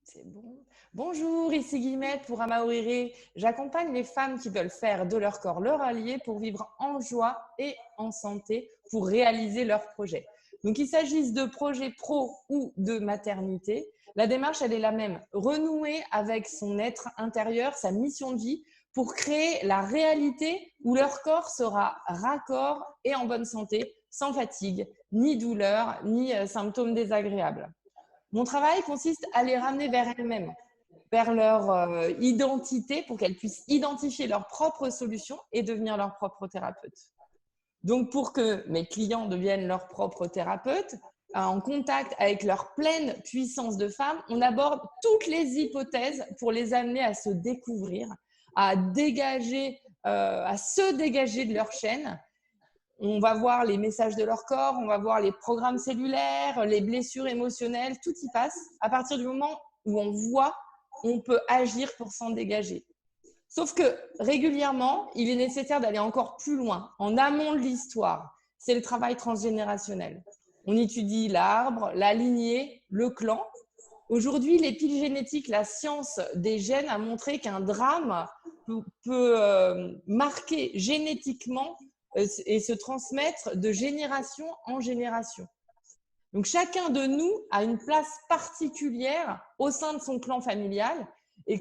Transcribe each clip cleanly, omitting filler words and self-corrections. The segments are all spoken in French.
C'est bon. Bonjour, ici Guillemette pour Amaorire. J'accompagne les femmes qui veulent faire de leur corps leur allié pour vivre en joie et en santé pour réaliser leurs projets. Donc, qu'il s'agisse de projets pro ou de maternité, la démarche, elle est la même. Renouer avec son être intérieur, sa mission de vie pour créer la réalité où leur corps sera raccord et en bonne santé, sans fatigue, ni douleur, ni symptômes désagréables. Mon travail consiste à les ramener vers elles-mêmes, vers leur identité pour qu'elles puissent identifier leurs propres solutions et devenir leurs propres thérapeutes. Donc, pour que mes clients deviennent leurs propres thérapeutes, en contact avec leur pleine puissance de femme, on aborde toutes les hypothèses pour les amener à se découvrir, à dégager, à se dégager de leur chaîne. On va voir les messages de leur corps, on va voir les programmes cellulaires, les blessures émotionnelles, tout y passe. À partir du moment où on voit, on peut agir pour s'en dégager. Sauf que régulièrement, il est nécessaire d'aller encore plus loin, en amont de l'histoire. C'est le travail transgénérationnel. On étudie l'arbre, la lignée, le clan. Aujourd'hui, l'épigénétique, la science des gènes, a montré qu'un drame peut marquer génétiquement et se transmettre de génération en génération. Donc, chacun de nous a une place particulière au sein de son clan familial, et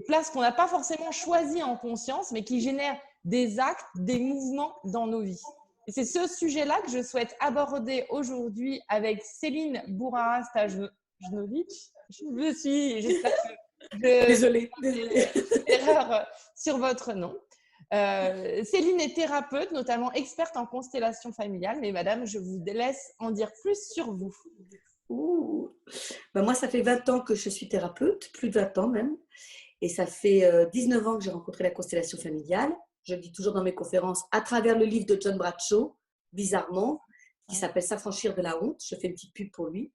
place qu'on n'a pas forcément choisie en conscience, mais qui génère des actes, des mouvements dans nos vies. Et c'est ce sujet-là que je souhaite aborder aujourd'hui avec Céline Bourara-Stajnovic. J'espère que Désolée. erreur sur votre nom. Céline est thérapeute, notamment experte en constellation familiale. Mais madame, je vous laisse en dire plus sur vous. Moi, ça fait 20 ans que je suis thérapeute, plus de 20 ans même. Et ça fait 19 ans que j'ai rencontré la constellation familiale. Je le dis toujours dans mes conférences, à travers le livre de John Bradshaw, bizarrement, qui s'appelle S'affranchir de la honte. Je fais une petite pub pour lui.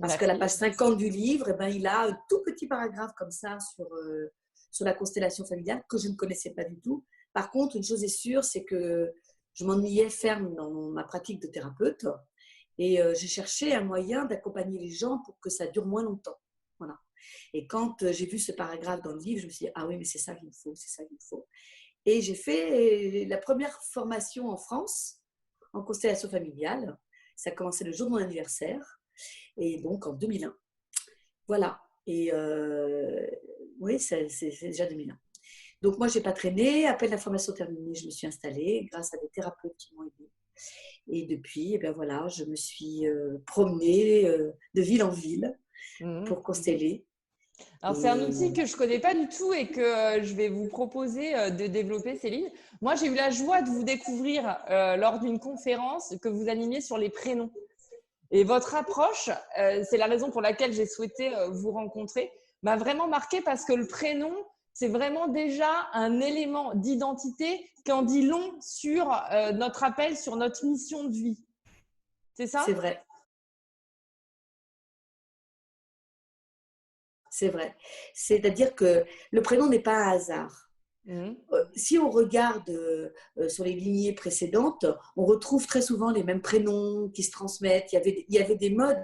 Parce que la page 50 du livre, il a un tout petit paragraphe comme ça sur la constellation familiale que je ne connaissais pas du tout. Par contre, une chose est sûre, c'est que je m'ennuyais ferme dans ma pratique de thérapeute et j'ai cherché un moyen d'accompagner les gens pour que ça dure moins longtemps. Voilà. Et quand j'ai vu ce paragraphe dans le livre, je me suis dit, ah oui, mais c'est ça qu'il me faut, c'est ça qu'il me faut. Et j'ai fait la première formation en France en constellation familiale. Ça a commencé le jour de mon anniversaire, et donc en 2001. Voilà. Et oui, c'est déjà 2001. Donc, moi, je n'ai pas traîné. À peine la formation terminée, je me suis installée grâce à des thérapeutes qui m'ont aidée. Et depuis, je me suis promenée de ville en ville pour consteller. Alors, c'est un outil que je ne connais pas du tout et que je vais vous proposer de développer, Céline. Moi, j'ai eu la joie de vous découvrir lors d'une conférence que vous animiez sur les prénoms. Et votre approche, c'est la raison pour laquelle j'ai souhaité vous rencontrer, m'a vraiment marqué parce que le prénom, c'est vraiment déjà un élément d'identité qui en dit long sur notre appel, sur notre mission de vie. C'est ça ? C'est vrai. C'est vrai. C'est-à-dire que le prénom n'est pas un hasard. Si on regarde sur les lignées précédentes, on retrouve très souvent les mêmes prénoms qui se transmettent. Il y avait des modes,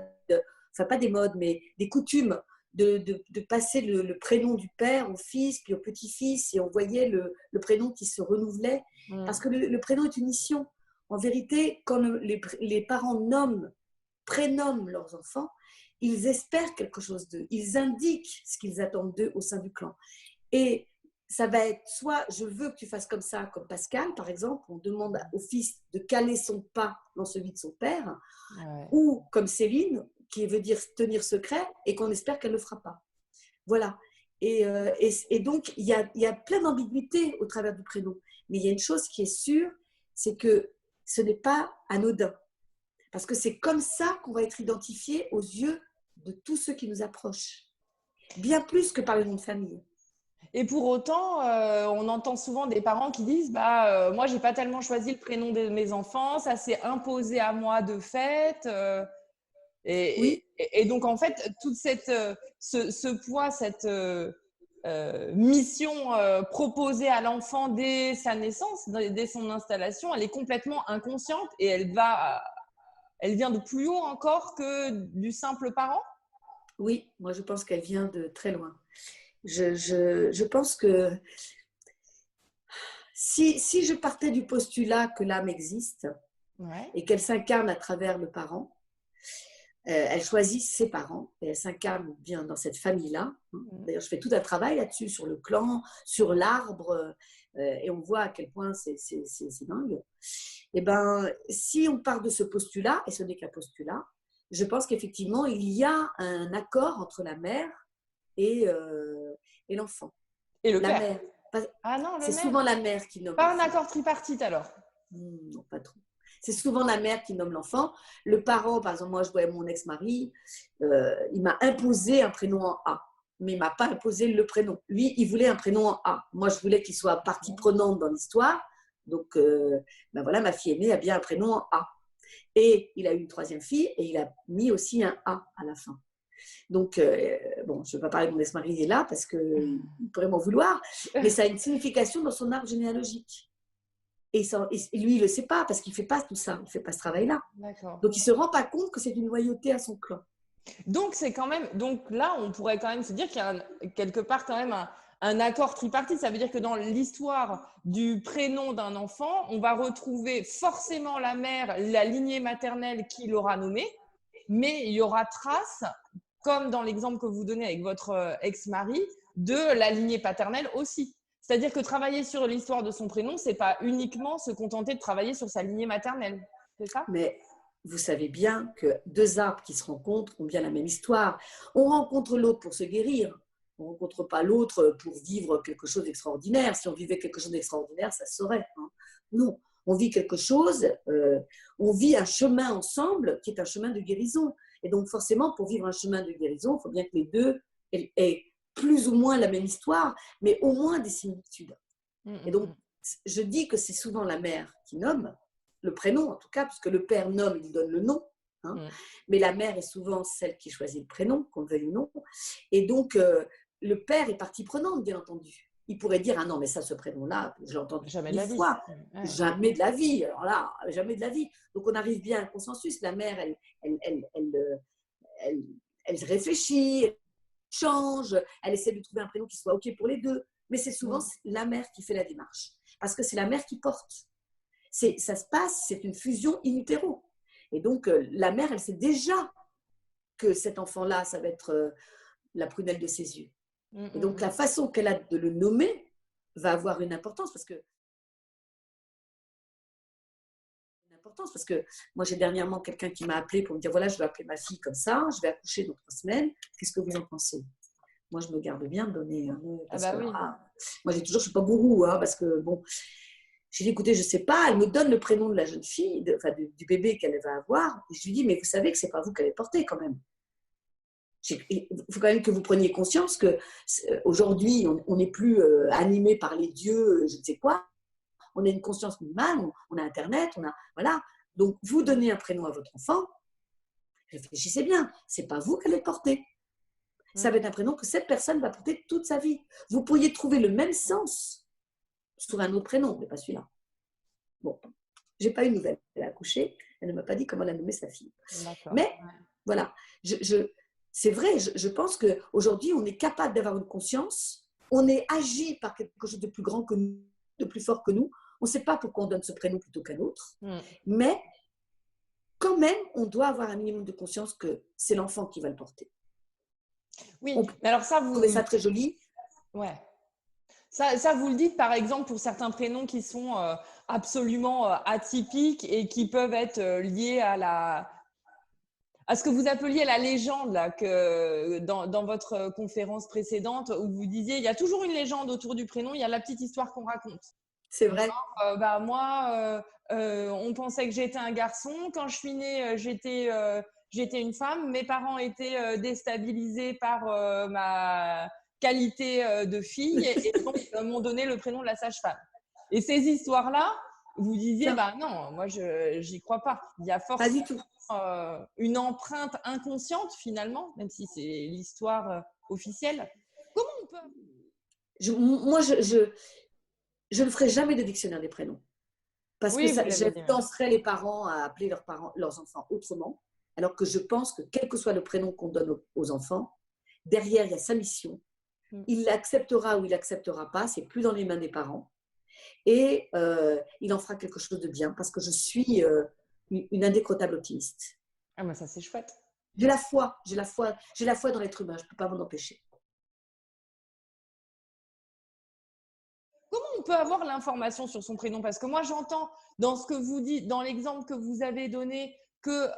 enfin pas des modes, mais des coutumes de passer le prénom du père au fils, puis au petit-fils, et on voyait le prénom qui se renouvelait. Parce que le prénom est une mission. En vérité, quand les parents prénomment leurs enfants, ils espèrent quelque chose d'eux. Ils indiquent ce qu'ils attendent d'eux au sein du clan. Et ça va être soit je veux que tu fasses comme ça, comme Pascal, par exemple, on demande au fils de caler son pas dans celui de son père, ou comme Céline, qui veut dire tenir secret et qu'on espère qu'elle ne le fera pas. Voilà. Et donc, il y a plein d'ambiguïtés au travers du prénom. Mais il y a une chose qui est sûre, c'est que ce n'est pas anodin. Parce que c'est comme ça qu'on va être identifié aux yeux de tous ceux qui nous approchent. Bien plus que par le nom de famille. Et pour autant, on entend souvent des parents qui disent moi, je n'ai pas tellement choisi le prénom de mes enfants, ça s'est imposé à moi de fait. Et donc, en fait, toute ce poids, cette mission proposée à l'enfant dès sa naissance, dès son installation, elle est complètement inconsciente et elle vient de plus haut encore que du simple parent. Oui, moi je pense qu'elle vient de très loin. Je pense que si je partais du postulat que l'âme existe Ouais. et qu'elle s'incarne à travers le parent, elle choisit ses parents et elle s'incarne bien dans cette famille-là. Mm. D'ailleurs, je fais tout un travail là-dessus, sur le clan, sur l'arbre, et on voit à quel point c'est dingue. Et ben, si on part de ce postulat, et ce n'est qu'un postulat, je pense qu'effectivement, il y a un accord entre la mère et l'enfant. Et le La père? mère, Ah non, le c'est maire. souvent la mère qui nomme Pas un l'enfant. accord tripartite alors. Non, pas trop. C'est souvent la mère qui nomme l'enfant. Le parent, par exemple, moi, je voyais mon ex-mari, il m'a imposé un prénom en A, mais il ne m'a pas imposé le prénom. Lui, il voulait un prénom en A. Moi, je voulais qu'il soit partie prenante dans l'histoire. Donc, ben voilà, ma fille aînée a bien un prénom en A. Et il a eu une troisième fille et il a mis aussi un A à la fin. Donc, bon, je ne vais pas parler de mon ex-mari, il est là parce qu'il pourrait m'en vouloir, mais ça a une signification dans son arbre généalogique. Et lui, il ne le sait pas parce qu'il ne fait pas tout ça, il ne fait pas ce travail-là. D'accord. Donc, il ne se rend pas compte que c'est une loyauté à son clan. Donc, c'est quand même. Donc là, on pourrait quand même se dire qu'il y a quelque part quand même un accord tripartite. Ça veut dire que dans l'histoire du prénom d'un enfant, on va retrouver forcément la mère, la lignée maternelle qui l'aura nommé, mais il y aura trace, comme dans l'exemple que vous donnez avec votre ex-mari, de la lignée paternelle aussi. C'est-à-dire que travailler sur l'histoire de son prénom, c'est pas uniquement se contenter de travailler sur sa lignée maternelle. C'est ça? Mais vous savez bien que deux arbres qui se rencontrent ont bien la même histoire. On rencontre l'autre pour se guérir. On ne rencontre pas l'autre pour vivre quelque chose d'extraordinaire. Si on vivait quelque chose d'extraordinaire, ça se saurait. Hein. Non, on vit quelque chose, on vit un chemin ensemble qui est un chemin de guérison. Et donc forcément, pour vivre un chemin de guérison, il faut bien que les deux aient plus ou moins la même histoire, mais au moins des similitudes. Et donc, je dis que c'est souvent la mère qui nomme, le prénom en tout cas, puisque le père nomme, il donne le nom. Hein. Mais la mère est souvent celle qui choisit le prénom, qu'on le veuille ou non. Et donc, le père est partie prenante, bien entendu. Il pourrait dire, ah non, mais ça, ce prénom-là, je l'ai entendu Jamais de 1000 la vie. fois. Ouais. Jamais de la vie. Alors là, jamais de la vie. Donc, on arrive bien à un consensus. La mère, elle réfléchit, elle change, elle essaie de trouver un prénom qui soit OK pour les deux. Mais c'est souvent la mère qui fait la démarche. Parce que c'est la mère qui porte. Ça se passe, c'est une fusion in utero. Et donc, la mère, elle sait déjà que cet enfant-là, ça va être la prunelle de ses yeux. Et donc, la façon qu'elle a de le nommer va avoir une importance parce que moi, j'ai dernièrement quelqu'un qui m'a appelé pour me dire, voilà, je vais appeler ma fille comme ça, je vais accoucher dans 3 semaines, qu'est-ce que vous en pensez? Moi, je me garde bien de donner un nom. Parce que, moi, j'ai toujours, je ne suis pas gourou, hein, parce que, bon, j'ai dit, écoutez, je ne sais pas, elle me donne le prénom de la jeune fille, du bébé qu'elle va avoir, et je lui dis, mais vous savez que ce n'est pas vous qui allez porter quand même. Il faut quand même que vous preniez conscience qu'aujourd'hui, on n'est plus animé par les dieux, je ne sais quoi. On a une conscience minimale, on a Internet, voilà. Donc, vous donnez un prénom à votre enfant, réfléchissez bien, ce n'est pas vous qui allez le porter. Ça va être un prénom que cette personne va porter toute sa vie. Vous pourriez trouver le même sens sur un autre prénom, mais pas celui-là. Bon, je n'ai pas eu de nouvelles. Elle a accouché, elle ne m'a pas dit comment elle a nommé sa fille. Mais voilà, c'est vrai, je pense qu'aujourd'hui, on est capable d'avoir une conscience, on est agi par quelque chose de plus grand que nous, de plus fort que nous. On ne sait pas pourquoi on donne ce prénom plutôt qu'un autre, mais quand même, on doit avoir un minimum de conscience que c'est l'enfant qui va le porter. Oui, mais alors ça, vous trouvez ça très joli. Ouais. Ça, vous le dites, par exemple, pour certains prénoms qui sont absolument atypiques et qui peuvent être liés à ce que vous appeliez la légende là, que dans votre conférence précédente, où vous disiez il y a toujours une légende autour du prénom, il y a la petite histoire qu'on raconte. C'est vrai. Moi, on pensait que j'étais un garçon. Quand je suis née, j'étais une femme. Mes parents étaient déstabilisés par ma qualité de fille et donc m'ont donné le prénom de la sage-femme. Et ces histoires-là, vous disiez, non, moi, j'y crois pas. Il y a forcément pas du tout. Une empreinte inconsciente, finalement, même si c'est l'histoire officielle. Comment on peut… Moi, je ne ferai jamais de dictionnaire des prénoms. Parce que j'intenserais les parents à appeler leurs enfants autrement. Alors que je pense que quel que soit le prénom qu'on donne aux enfants, derrière, il y a sa mission. Il l'acceptera ou il l'acceptera pas, c'est plus dans les mains des parents. Et il en fera quelque chose de bien parce que je suis une indécrottable optimiste. Ah, mais ça, c'est chouette. J'ai la foi dans l'être humain, je ne peux pas m'en empêcher. Comment on peut avoir l'information sur son prénom? Parce que moi, j'entends dans ce que vous dites, dans l'exemple que vous avez donné, que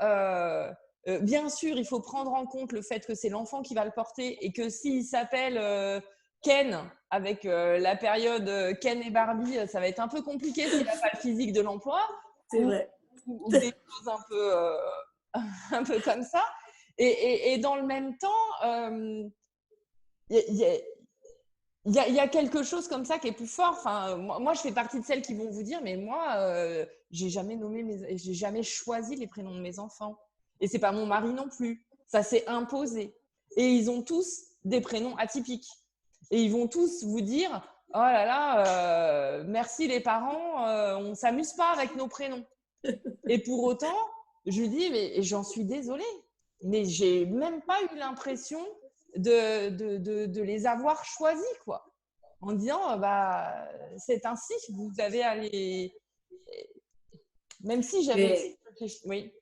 bien sûr, il faut prendre en compte le fait que c'est l'enfant qui va le porter et que s'il s'appelle Ken, avec la période Ken et Barbie, ça va être un peu compliqué s'il n'a pas le physique de l'emploi. C'est vrai. Ou des choses un peu comme ça. Et dans le même temps, il y a quelque chose comme ça qui est plus fort. Enfin, moi, je fais partie de celles qui vont vous dire, mais moi, j'ai jamais choisi les prénoms de mes enfants. Et c'est pas mon mari non plus. Ça s'est imposé. Et ils ont tous des prénoms atypiques. Et ils vont tous vous dire, oh là là, merci les parents, on s'amuse pas avec nos prénoms. Et pour autant, je lui dis, mais j'en suis désolée, mais j'ai même pas eu l'impression de les avoir choisis, quoi. En disant, bah, c'est ainsi, vous avez à les… Même si j'avais… Oui.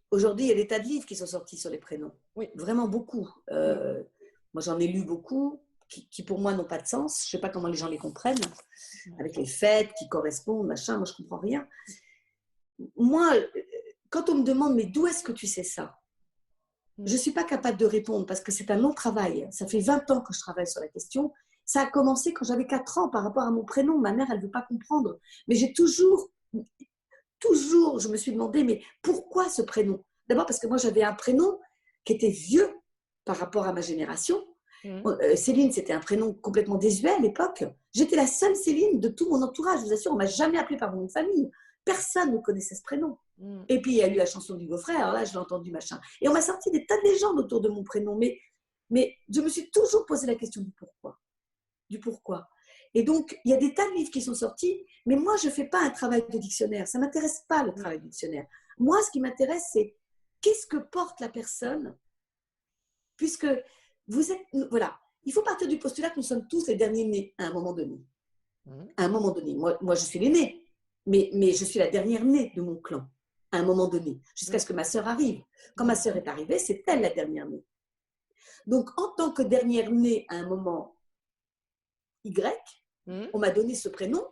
Aujourd'hui, il y a des tas de livres qui sont sortis sur les prénoms. Oui. Vraiment beaucoup. Moi, j'en ai lu beaucoup qui pour moi, n'ont pas de sens. Je ne sais pas comment les gens les comprennent. Avec les fêtes qui correspondent, machin, moi, je ne comprends rien. Moi, quand on me demande, mais d'où est-ce que tu sais ça? Je ne suis pas capable de répondre parce que c'est un long travail. Ça fait 20 ans que je travaille sur la question. Ça a commencé quand j'avais 4 ans par rapport à mon prénom. Ma mère, elle ne veut pas comprendre. Mais j'ai toujours, je me suis demandé, mais pourquoi ce prénom? D'abord parce que moi, j'avais un prénom qui était vieux par rapport à ma génération. Céline, c'était un prénom complètement désuet à l'époque. J'étais la seule Céline de tout mon entourage. Je vous assure, on ne m'a jamais appelée par mon nom de famille. Personne ne connaissait ce prénom. Et puis, il y a eu la chanson du beau-frère. Alors là, je l'ai entendu, machin. Et on m'a sorti des tas de légendes autour de mon prénom. Mais je me suis toujours posé la question du pourquoi. Du pourquoi. Et donc, il y a des tas de livres qui sont sortis, mais moi, je ne fais pas un travail de dictionnaire. Ça ne m'intéresse pas, le travail de dictionnaire. Moi, ce qui m'intéresse, c'est qu'est-ce que porte la personne, puisque vous êtes… Voilà. Il faut partir du postulat que nous sommes tous les derniers nés à un moment donné. À un moment donné. Moi je suis l'aînée, mais je suis la dernière née de mon clan, à un moment donné, jusqu'à ce que ma sœur arrive. Quand ma sœur est arrivée, c'est elle la dernière née. Donc, en tant que dernière née à un moment Y, on m'a donné ce prénom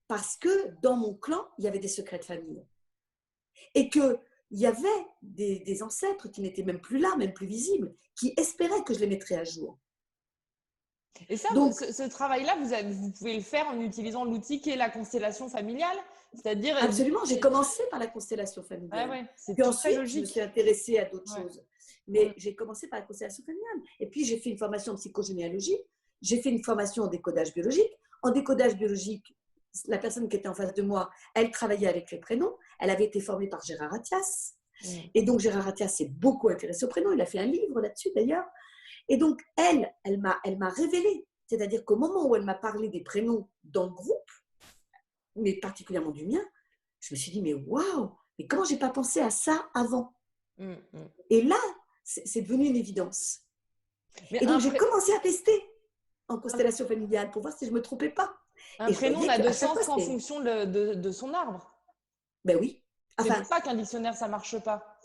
parce que dans mon clan, il y avait des secrets de famille. Et qu'il y avait des ancêtres qui n'étaient même plus là, même plus visibles, qui espéraient que je les mettrais à jour. Et ça, donc, ce travail-là, vous pouvez le faire en utilisant l'outil qui est la constellation familiale, c'est-à-dire… Absolument, j'ai commencé par la constellation familiale. Ah ouais, c'est puis très ensuite, logique. Je me suis intéressée à d'autres choses. Mais j'ai commencé par la constellation familiale. Et puis, j'ai fait une formation en psychogénéalogie. J'ai fait une formation en décodage biologique. En décodage biologique, la personne qui était en face de moi, elle travaillait avec les prénoms. Elle avait été formée par Gérard Attias. Et donc, Gérard Attias s'est beaucoup intéressé aux prénoms. Il a fait un livre là-dessus, d'ailleurs. Et donc, elle m'a révélé. C'est-à-dire qu'au moment où elle m'a parlé des prénoms dans le groupe, mais particulièrement du mien, je me suis dit, mais waouh, mais comment j'ai pas pensé à ça avant? Et là, c'est devenu une évidence. Et donc, j'ai commencé à tester en constellation familiale pour voir si je ne me trompais pas. Un prénom n'a de sens qu'en fonction de son arbre. Ben oui. Enfin, c'est pour ça qu'un dictionnaire, ça ne marche pas.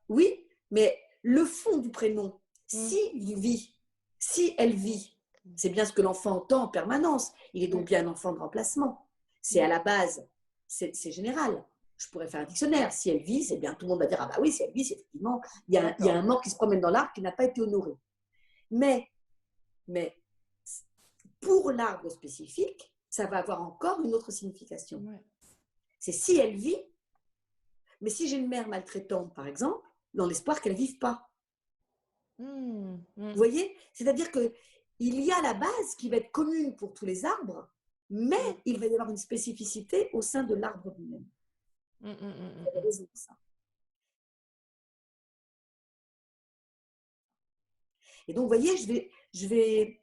Oui, mais le fond du prénom, s'il vit, si elle vit, c'est bien ce que l'enfant entend en permanence. Il est donc bien un enfant de remplacement. C'est à la base, c'est général. Je pourrais faire un dictionnaire. Si elle vit, c'est bien, tout le monde va dire, ah bah oui, si elle vit, c'est effectivement, il y a un mort qui se promène dans l'arbre qui n'a pas été honoré. Mais pour l'arbre spécifique, ça va avoir encore une autre signification. C'est si elle vit, mais si j'ai une mère maltraitante, par exemple, dans l'espoir qu'elle ne vive pas. Vous voyez? C'est-à-dire qu'il y a la base qui va être commune pour tous les arbres, mais il va y avoir une spécificité au sein de l'arbre lui-même. Vous avez raison de ça. Et donc, vous voyez, je vais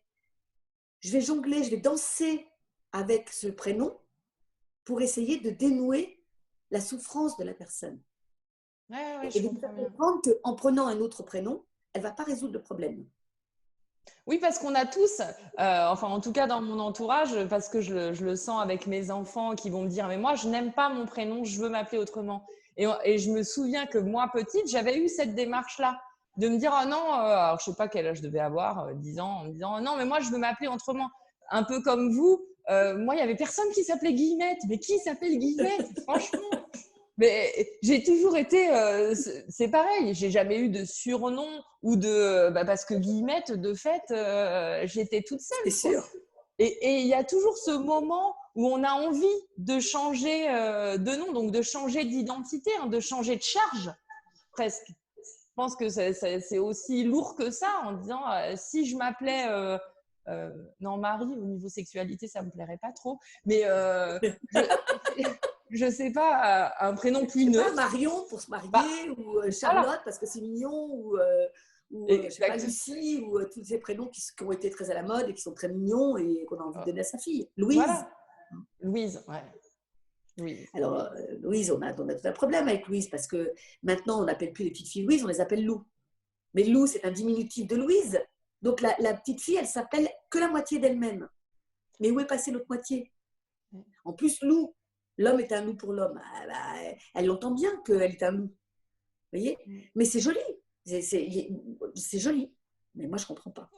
jongler, je vais danser avec ce prénom pour essayer de dénouer la souffrance de la personne. Ouais, Et je de lui comprends faire bien. comprendre qu'en prenant un autre prénom, elle ne va pas résoudre le problème. Oui, parce qu'on a tous, enfin en tout cas dans mon entourage, parce que je le sens avec mes enfants qui vont me dire, mais moi je n'aime pas mon prénom, je veux m'appeler autrement. Et je me souviens que moi petite, j'avais eu cette démarche-là, de me dire, oh non, alors je sais pas quel âge je devais avoir, 10 ans, en me disant, oh non, mais moi je veux m'appeler autrement. Un peu comme vous, moi il y avait personne qui s'appelait Guillemette, mais qui s'appelle Guillemette, franchement? Mais j'ai toujours été, c'est pareil, j'ai jamais eu de surnom ou de, parce que Guillemette, de fait, j'étais toute C'est seule, quoi. sûr. Et il y a toujours ce moment où on a envie de changer de nom, donc de changer d'identité, hein, de changer de charge, presque. Je pense que c'est aussi lourd que ça, en disant, si je m'appelais, non, Marie, au niveau sexualité, ça me plairait pas trop, mais je, je sais pas, un prénom Je plus sais pas, neutre. Marion pour se Bah, marier, ou voilà, Charlotte parce que c'est mignon, ou je sais pas, exactement. Lucie, ou tous ces prénoms qui ont été très à la mode et qui sont très mignons et qu'on a envie de donner à sa fille. Louise. Voilà, Louise, ouais, Louise. Alors, Louise, on a tout un problème avec Louise parce que maintenant, on n'appelle plus les petites filles Louise, on les appelle Lou. Mais Lou, c'est un diminutif de Louise. Donc, la petite fille, elle s'appelle que la moitié d'elle-même. Mais où est passée l'autre moitié? En plus, loup, l'homme est un loup pour l'homme. Ah, bah, elle l'entend bien qu'elle est un loup. Vous voyez? Mais c'est joli. C'est joli. Mais moi, je ne comprends pas. Ah,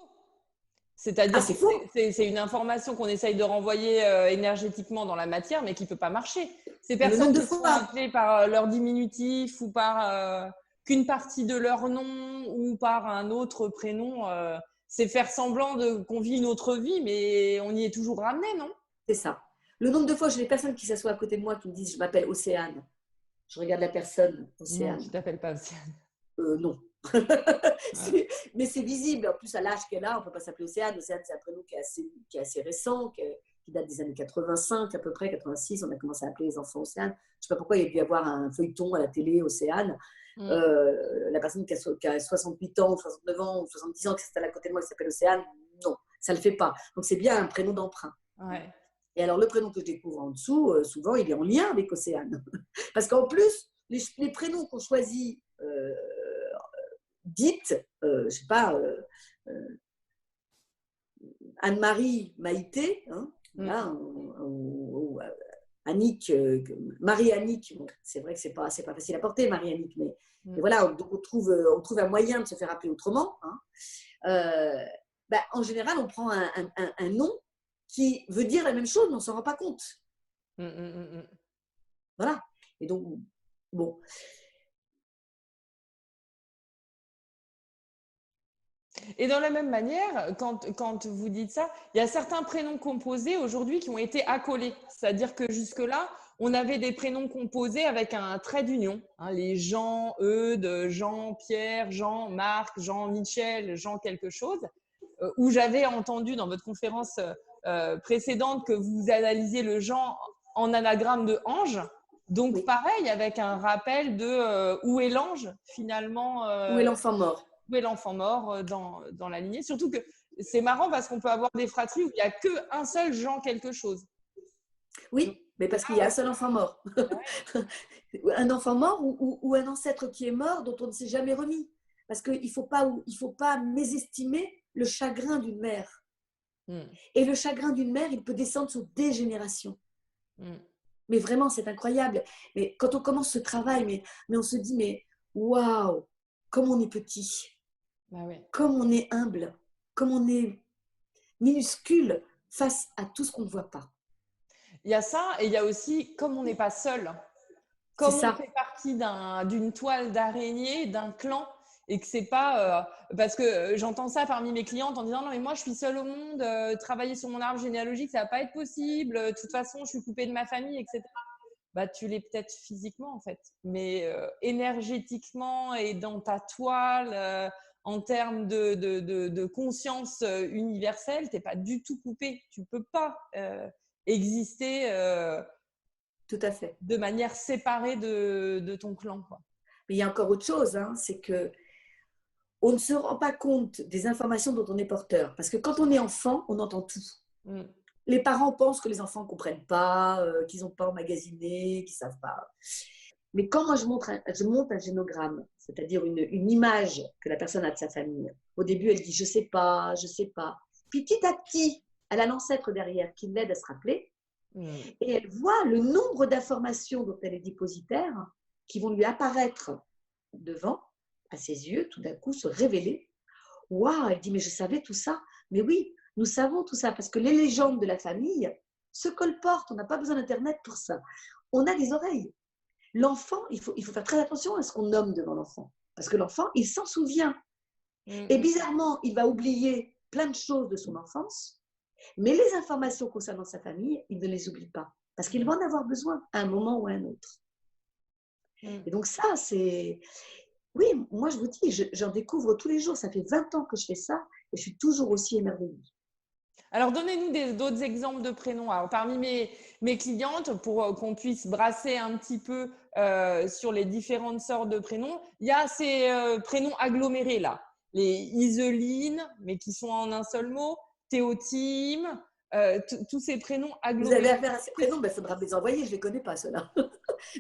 C'est-à-dire que c'est faux. c'est une information qu'on essaye de renvoyer énergétiquement dans la matière, mais qui peut pas marcher. Ces Le nombre personnes de qui sont fois. appelées par leur diminutif ou par qu'une partie de leur nom ou par un autre prénom, c'est faire semblant qu'on vit une autre vie, mais on y est toujours ramené, non? C'est ça. Le nombre de fois, j'ai des personnes qui s'assoient à côté de moi qui me disent, je m'appelle Océane. Je regarde la personne, Non, tu Océane. t'appelles pas aussi. Non. Mais c'est visible. En plus, à l'âge qu'elle a, on ne peut pas s'appeler Océane. Océane, c'est un prénom qui est assez récent, qui date des années 85 à peu près, 86. On a commencé à appeler les enfants Océane. Je ne sais pas pourquoi il y a dû y avoir un feuilleton à la télé, Océane. La personne qui a 68 ans, 69 ans, ou 70 ans, qui s'installe à côté de moi, qui s'appelle Océane, non, ça ne le fait pas. Donc, c'est bien un prénom d'emprunt. Ouais. Et alors, le prénom que je découvre en dessous, souvent, il est en lien avec Océane. Parce qu'en plus, les prénoms qu'on choisit dites, je sais pas, Anne-Marie Maïté, hein, voilà, ou Annick, Marie-Annick, bon, c'est vrai que c'est pas facile à porter, Marie-Annick, mais voilà, donc on trouve un moyen de se faire appeler autrement. Hein. En général, on prend un nom qui veut dire la même chose, mais on ne s'en rend pas compte. Voilà. Et donc, bon. Et dans la même manière, quand vous dites ça, il y a certains prénoms composés aujourd'hui qui ont été accolés. C'est-à-dire que jusque-là, on avait des prénoms composés avec un trait d'union. Hein, les Jean, Eudes, Jean, Pierre, Jean, Marc, Jean, Michel, Jean quelque chose. Où j'avais entendu dans votre conférence précédente que vous analysiez le Jean en anagramme de ange. Donc Oui. pareil, avec un rappel de où est l'ange finalement. Où est l'enfant mort? Où est l'enfant mort dans la lignée. Surtout que c'est marrant parce qu'on peut avoir des fratries où il n'y a qu'un seul Jean quelque chose. Oui, mais parce qu'il y a un seul enfant mort. Un enfant mort ou un ancêtre qui est mort dont on ne s'est jamais remis. Parce qu'il ne faut pas mésestimer le chagrin d'une mère. Et le chagrin d'une mère, il peut descendre sur des générations. Mais vraiment, c'est incroyable. Mais quand on commence ce travail, mais on se dit, mais waouh, comme on est petit, comme on est humble, comme on est minuscule face à tout ce qu'on ne voit pas. Il y a ça, et il y a aussi, comme on n'est pas seul, comme on fait partie d'une toile d'araignée, d'un clan, et que c'est pas parce que j'entends ça parmi mes clientes en disant non mais moi je suis seule au monde, travailler sur mon arbre généalogique ça va pas être possible, de toute façon je suis coupée de ma famille, etc. Bah tu l'es peut-être physiquement en fait, mais énergétiquement et dans ta toile, en termes de conscience universelle, t'es pas du tout coupée, tu peux pas exister tout à fait de manière séparée de ton clan, quoi. Mais il y a encore autre chose, hein, c'est que on ne se rend pas compte des informations dont on est porteur. Parce que quand on est enfant, on entend tout. Les parents pensent que les enfants ne comprennent pas, qu'ils n'ont pas emmagasiné, qu'ils ne savent pas. Mais quand moi, je monte un génogramme, c'est-à-dire une image que la personne a de sa famille, au début, elle dit « je sais pas, je sais pas ». Puis petit à petit, elle a l'ancêtre derrière qui l'aide à se rappeler et elle voit le nombre d'informations dont elle est dépositaire qui vont lui apparaître devant, à ses yeux, tout d'un coup se révéler. Waouh, elle dit « mais je savais tout ça ». Mais oui, nous savons tout ça parce que les légendes de la famille se colportent. On n'a pas besoin d'Internet pour ça. On a des oreilles. L'enfant, il faut faire très attention à ce qu'on nomme devant l'enfant. Parce que l'enfant, il s'en souvient. Et bizarrement, il va oublier plein de choses de son enfance, mais les informations concernant sa famille, il ne les oublie pas. Parce qu'il va en avoir besoin à un moment ou à un autre. Et donc ça, c'est... Oui, moi je vous dis, j'en découvre tous les jours. Ça fait 20 ans que je fais ça et je suis toujours aussi émerveillée. Alors, donnez-nous d'autres exemples de prénoms. Alors, parmi mes clientes, pour qu'on puisse brasser un petit peu sur les différentes sortes de prénoms, il y a ces prénoms agglomérés là. Les Iseline, mais qui sont en un seul mot, Théotime, tous ces prénoms agglomérés. Vous avez affaire à ces prénoms, il faudra me les envoyer, je ne les connais pas ceux-là.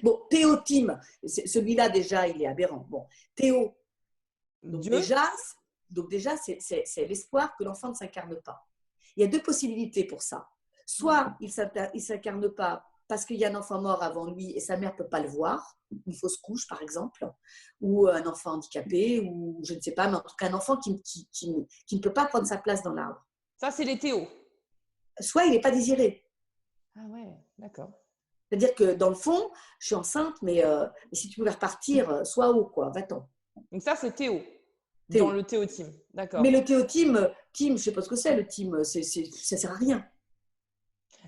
Bon, Théotime, celui-là déjà, il est aberrant. Bon, Théo, donc déjà, c'est l'espoir que l'enfant ne s'incarne pas. Il y a deux possibilités pour ça. Soit il ne s'incarne pas parce qu'il y a un enfant mort avant lui et sa mère ne peut pas le voir, une fausse couche par exemple, ou un enfant handicapé, ou je ne sais pas, mais en tout cas un enfant qui ne peut pas prendre sa place dans l'arbre. Ça, c'est les Théo. Soit il n'est pas désiré. Ah ouais, d'accord. C'est-à-dire que dans le fond, je suis enceinte, mais si tu pouvais repartir, sois haut, quoi, va-t'en. Donc ça, c'est Théo. Dans le théotime, d'accord. Mais le théotime, je ne sais pas ce que c'est, le thym, ça ne sert à rien.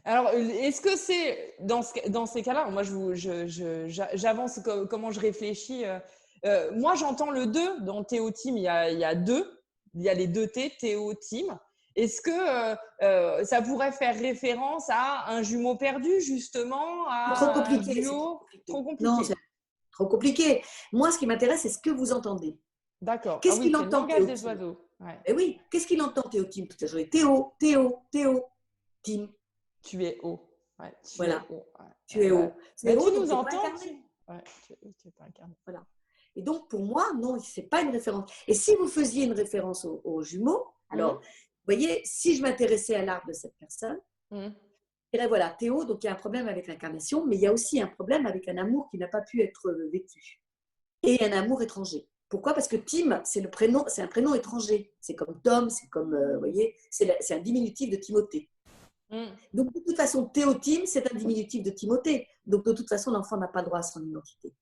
Alors, est-ce que c'est dans ces cas-là, moi j'avance comment je réfléchis. Moi, j'entends le 2 dans théotime, il y a deux, il y a les deux T, théotime. Est-ce que ça pourrait faire référence à un jumeau perdu, justement, à trop compliqué, un duo trop compliqué. Non, c'est trop compliqué. Moi, ce qui m'intéresse, c'est ce que vous entendez. D'accord. Qu'est-ce qu'il entend, Théotime des oiseaux. Ouais. Eh oui, qu'est-ce qu'il entend, Théotime, toute la journée? Théo, Théo, Théo, Tim. Tu es haut. Ouais, voilà. Es haut. Ouais. Tu es haut. Mais tu nous entends. Ouais, tu es pas incarné. Voilà. Et donc, pour moi, non, ce n'est pas une référence. Et si vous faisiez une référence aux jumeaux, alors, vous voyez, si je m'intéressais à l'arbre de cette personne, je dirais, voilà, Théo, donc il y a un problème avec l'incarnation, mais il y a aussi un problème avec un amour qui n'a pas pu être vécu. Et un amour étranger. Pourquoi? Parce que Tim, c'est un prénom étranger. C'est comme Tom, c'est comme, vous voyez, c'est un diminutif de Timothée. Donc, de toute façon, Théotime, c'est un diminutif de Timothée. Donc, de toute façon, l'enfant n'a pas droit à son identité.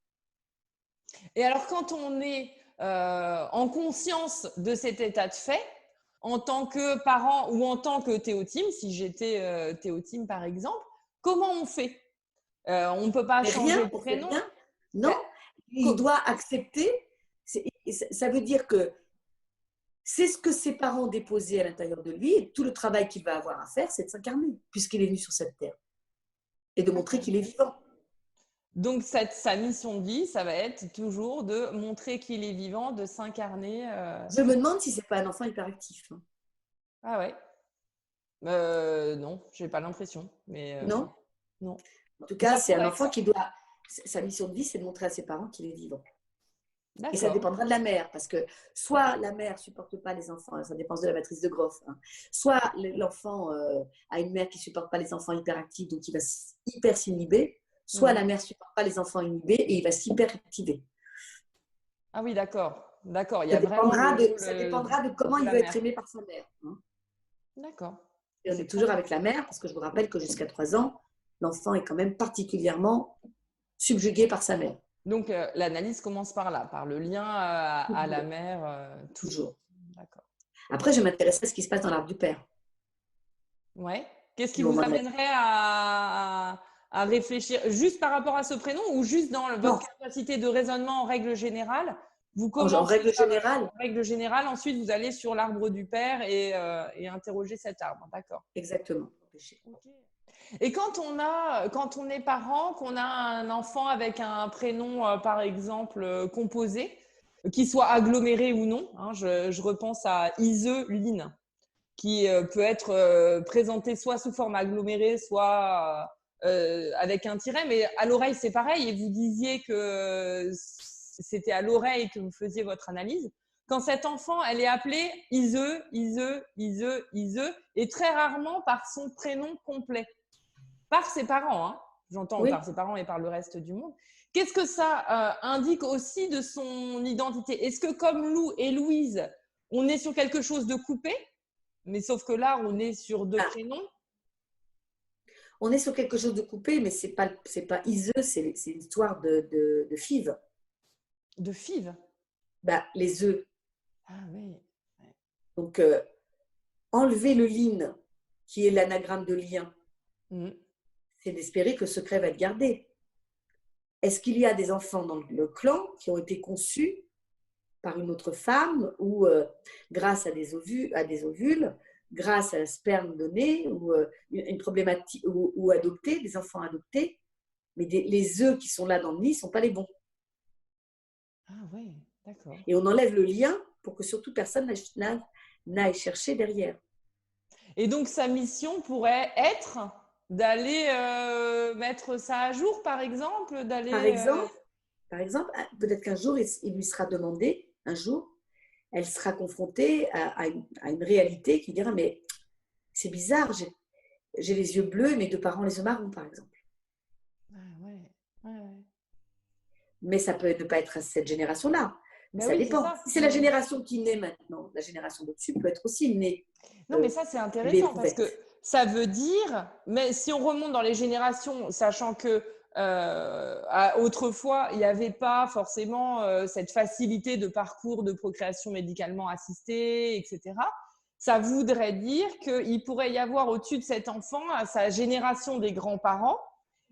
Et alors, quand on est en conscience de cet état de fait, en tant que parent ou en tant que théotime, si j'étais théotime par exemple, comment on fait? On ne peut pas changer de prénom. Non, il doit accepter. Ça veut dire que c'est ce que ses parents ont déposé à l'intérieur de lui et tout le travail qu'il va avoir à faire, c'est de s'incarner puisqu'il est venu sur cette terre et de montrer qu'il est vivant. Donc, sa mission de vie, ça va être toujours de montrer qu'il est vivant, de s'incarner. Je me demande si ce n'est pas un enfant hyperactif. Ah ouais. Non, je n'ai pas l'impression. Non. Non. En tout cas, c'est un enfant qui doit... Sa mission de vie, c'est de montrer à ses parents qu'il est vivant. Et ça dépendra de la mère, parce que soit la mère ne supporte pas les enfants, ça dépend de la matrice de Groff, hein. Soit l'enfant a une mère qui ne supporte pas les enfants hyperactifs, donc il va hyper s'inhiber, soit la mère ne supporte pas les enfants inhibés et il va s'hyperactiver. Ah oui, d'accord. D'accord. Ça dépendra de comment il va être aimé par sa mère. Hein. D'accord. Et on est toujours avec la mère, parce que je vous rappelle que jusqu'à 3 ans, l'enfant est quand même particulièrement subjugué par sa mère. Donc, l'analyse commence par là, par le lien à la mère. Toujours. D'accord. Après, je m'intéresserai à ce qui se passe dans l'arbre du père. Ouais. Qu'est-ce qui vous amènerait à réfléchir juste par rapport à ce prénom ou juste dans votre capacité de raisonnement en règle générale? Vous commencez en règle générale. En règle générale, ensuite, vous allez sur l'arbre du père et interroger cet arbre. D'accord. Exactement. Okay. Et quand on est parent, qu'on a un enfant avec un prénom, par exemple, composé, qui soit aggloméré ou non, hein, je repense à Iseline, qui peut être présenté soit sous forme agglomérée, soit avec un tiret, mais à l'oreille, c'est pareil. Et vous disiez que c'était à l'oreille que vous faisiez votre analyse. Quand cet enfant, elle est appelée Ise, Ise, Ise, Ise, et très rarement par son prénom complet, par ses parents, hein. J'entends Oui. par ses parents et par le reste du monde. Qu'est-ce que ça indique aussi de son identité? Est-ce que comme Lou et Louise, on est sur quelque chose de coupé, mais sauf que là, on est sur deux Ah, prénoms? on est sur quelque chose de coupé, mais c'est pas Ise, c'est l'histoire de FIV. De FIV? Bah, les œufs. Ah oui. Donc, enlever le lin, qui est l'anagramme de lien, c'est d'espérer que le secret va être gardé. Est-ce qu'il y a des enfants dans le clan qui ont été conçus par une autre femme ou grâce à des ovules, grâce à un sperme donné ou une problématique ou adoptés, des enfants adoptés, mais les œufs qui sont là dans le nid ne sont pas les bons. Ah oui, d'accord. Et on enlève le lien pour que surtout personne n'aille chercher derrière. Et donc, sa mission pourrait être d'aller mettre ça à jour, par exemple, Par exemple, peut-être qu'un jour, il lui sera demandé, un jour, elle sera confrontée à une réalité qui dira, mais c'est bizarre, j'ai les yeux bleus et mes deux parents les yeux marrons, par exemple. Ah ouais, ouais. Mais ça peut ne pas être à cette génération-là. Ben Ça oui, c'est dépend. ça. Si c'est la génération qui naît maintenant, la génération d'au-dessus peut être aussi née Non, mais ça, c'est intéressant parce que l'éprouvette. ça veut dire, mais si on remonte dans les générations, sachant que autrefois, il n'y avait pas forcément cette facilité de parcours de procréation médicalement assistée, etc. Ça voudrait dire qu'il pourrait y avoir au-dessus de cet enfant, à sa génération des grands-parents,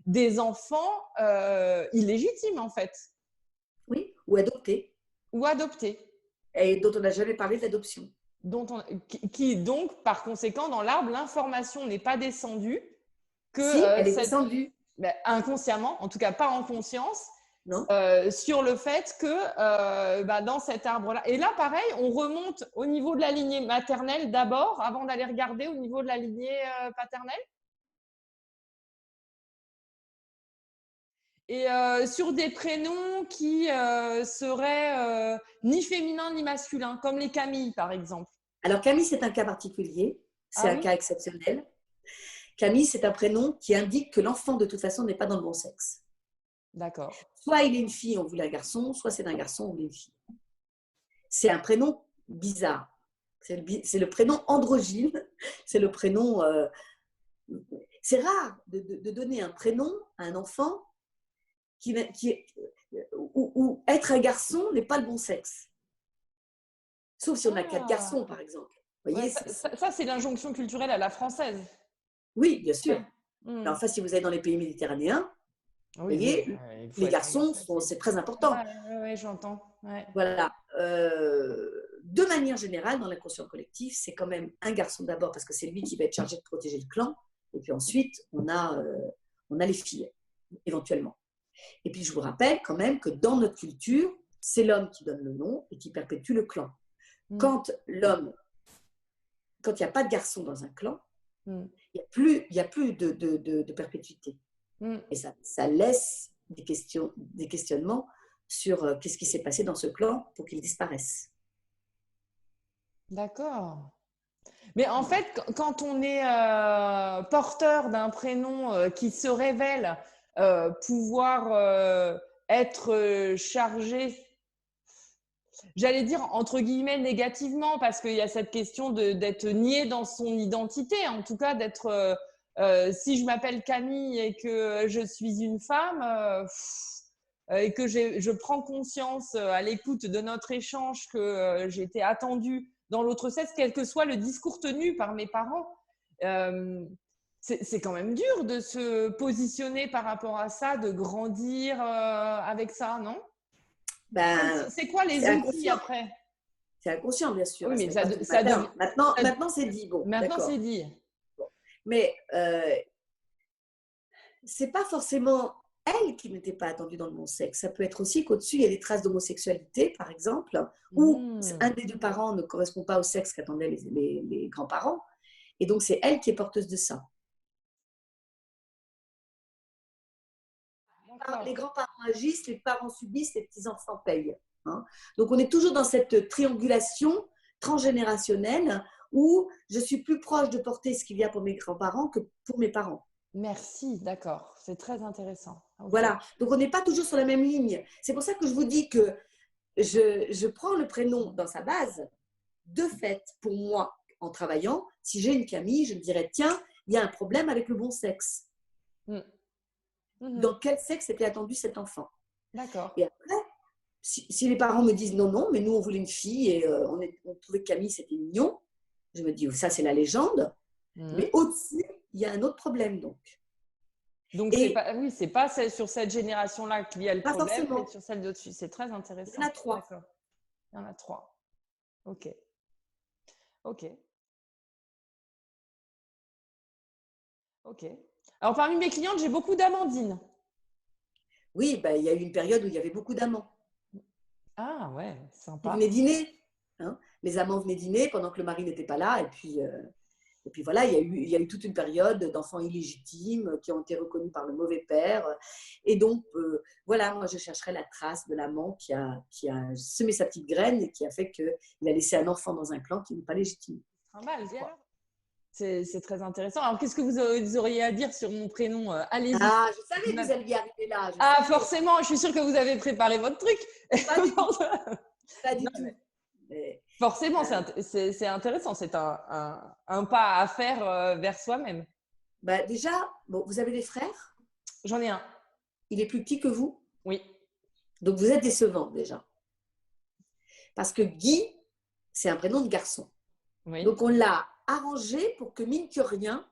des enfants illégitimes, en fait, Oui, ou adopté, ou adoptés. et dont on n'a jamais parlé d'adoption. Qui donc, par conséquent, dans l'arbre, l'information n'est pas descendue, que Si, elle est descendue. inconsciemment, en tout cas pas en conscience, Non. sur le fait que dans cet arbre-là. Et là, pareil, on remonte au niveau de la lignée maternelle d'abord, avant d'aller regarder au niveau de la lignée paternelle. Et sur des prénoms qui seraient ni féminins ni masculins, comme les Camille, par exemple. Alors Camille, c'est un cas particulier, c'est Ah un oui? cas exceptionnel. Camille, c'est un prénom qui indique que l'enfant, de toute façon, n'est pas dans le bon sexe. D'accord. Soit il est une fille, on voulait un garçon, soit c'est un garçon, on voulait une fille. C'est un prénom bizarre. C'est le prénom androgyne. C'est le prénom. C'est rare de donner un prénom à un enfant où être un garçon n'est pas le bon sexe. Sauf si on a 4 garçons, par exemple. Vous Ouais, voyez, ça c'est l'injonction culturelle à la française. oui, bien sûr. Ouais. Mais enfin, si vous êtes dans les pays méditerranéens, Oui, vous oui, voyez, il faut les être un garçons, garçon. c'est très important. Ouais, j'entends. Ouais. Voilà. De manière générale, dans l'inconscient collectif, c'est quand même un garçon d'abord parce que c'est lui qui va être chargé de protéger le clan. Et puis ensuite, on a les filles, éventuellement. Et puis, je vous rappelle quand même que dans notre culture, c'est l'homme qui donne le nom et qui perpétue le clan. Quand il n'y a pas de garçon dans un clan, il n'y a plus de perpétuité. Et ça laisse des questionnements sur qu'est-ce qui s'est passé dans ce clan pour qu'il disparaisse. D'accord. Mais en fait, quand on est porteur d'un prénom qui se révèle pouvoir être chargé, j'allais dire entre guillemets négativement, parce qu'il y a cette question d'être nié dans son identité, en tout cas d'être, si je m'appelle Camille et que je suis une femme, et que je prends conscience à l'écoute de notre échange que j'étais attendue dans l'autre sexe, quel que soit le discours tenu par mes parents. C'est quand même dur de se positionner par rapport à ça, de grandir avec ça, non? Ben, C'est quoi les c'est outils inconscient. après? C'est inconscient, bien sûr. Oui, Ça mais n'est pas fait le matin. ça, Maintenant c'est dit. Bon, maintenant c'est d'accord. dit. Bon. Mais c'est pas forcément elle qui n'était pas attendue dans le bon sexe. Ça peut être aussi qu'au-dessus, il y a des traces d'homosexualité, par exemple, où un des deux parents ne correspond pas au sexe qu'attendaient les grands-parents. Et donc, c'est elle qui est porteuse de ça. les grands-parents agissent, les parents subissent, les petits-enfants payent. Hein. Donc, on est toujours dans cette triangulation transgénérationnelle où je suis plus proche de porter ce qu'il y a pour mes grands-parents que pour mes parents. Merci, d'accord. C'est très intéressant. Okay. Voilà. Donc, on n'est pas toujours sur la même ligne. C'est pour ça que je vous dis que je prends le prénom dans sa base. De fait, pour moi, en travaillant, si j'ai une Camille, je me dirais, tiens, il y a un problème avec le bon sexe. Dans quel sexe était attendu cet enfant? D'accord. Et après, si les parents me disent non, mais nous, on voulait une fille et on trouvait que Camille, c'était mignon, je me dis, ça, c'est la légende. Mais au-dessus, il y a un autre problème, donc. Donc, c'est pas sur cette génération-là qu'il y a le problème, forcément. mais sur celle d'au-dessus. C'est très intéressant. Il y en a 3. D'accord. Il y en a 3. Ok. Ok. Ok. Alors, parmi mes clientes, j'ai beaucoup d'Amandine. Oui, ben, il y a eu une période où il y avait beaucoup d'amants. Ah ouais, sympa. Ils venaient dîner. Hein. Les amants venaient dîner pendant que le mari n'était pas là. Et puis voilà, il y a eu toute une période d'enfants illégitimes qui ont été reconnus par le mauvais père. Et donc, voilà, moi, je chercherais la trace de l'amant qui a semé sa petite graine et qui a fait qu'il a laissé un enfant dans un clan qui n'est pas légitime. C'est très intéressant. Alors, qu'est-ce que vous auriez à dire sur mon prénom? Allez-y. Ah, je savais que vous alliez arriver là. Forcément, je suis sûre que vous avez préparé votre truc. Pas du tout. Pas du tout. Mais, forcément, c'est intéressant. C'est un pas à faire vers soi-même. Bah, déjà, bon, vous avez des frères? J'en ai un. Il est plus petit que vous? Oui. Donc, vous êtes décevant déjà. Parce que Guy, c'est un prénom de garçon. Oui. Donc, on l'a arrangé pour que, mine que rien,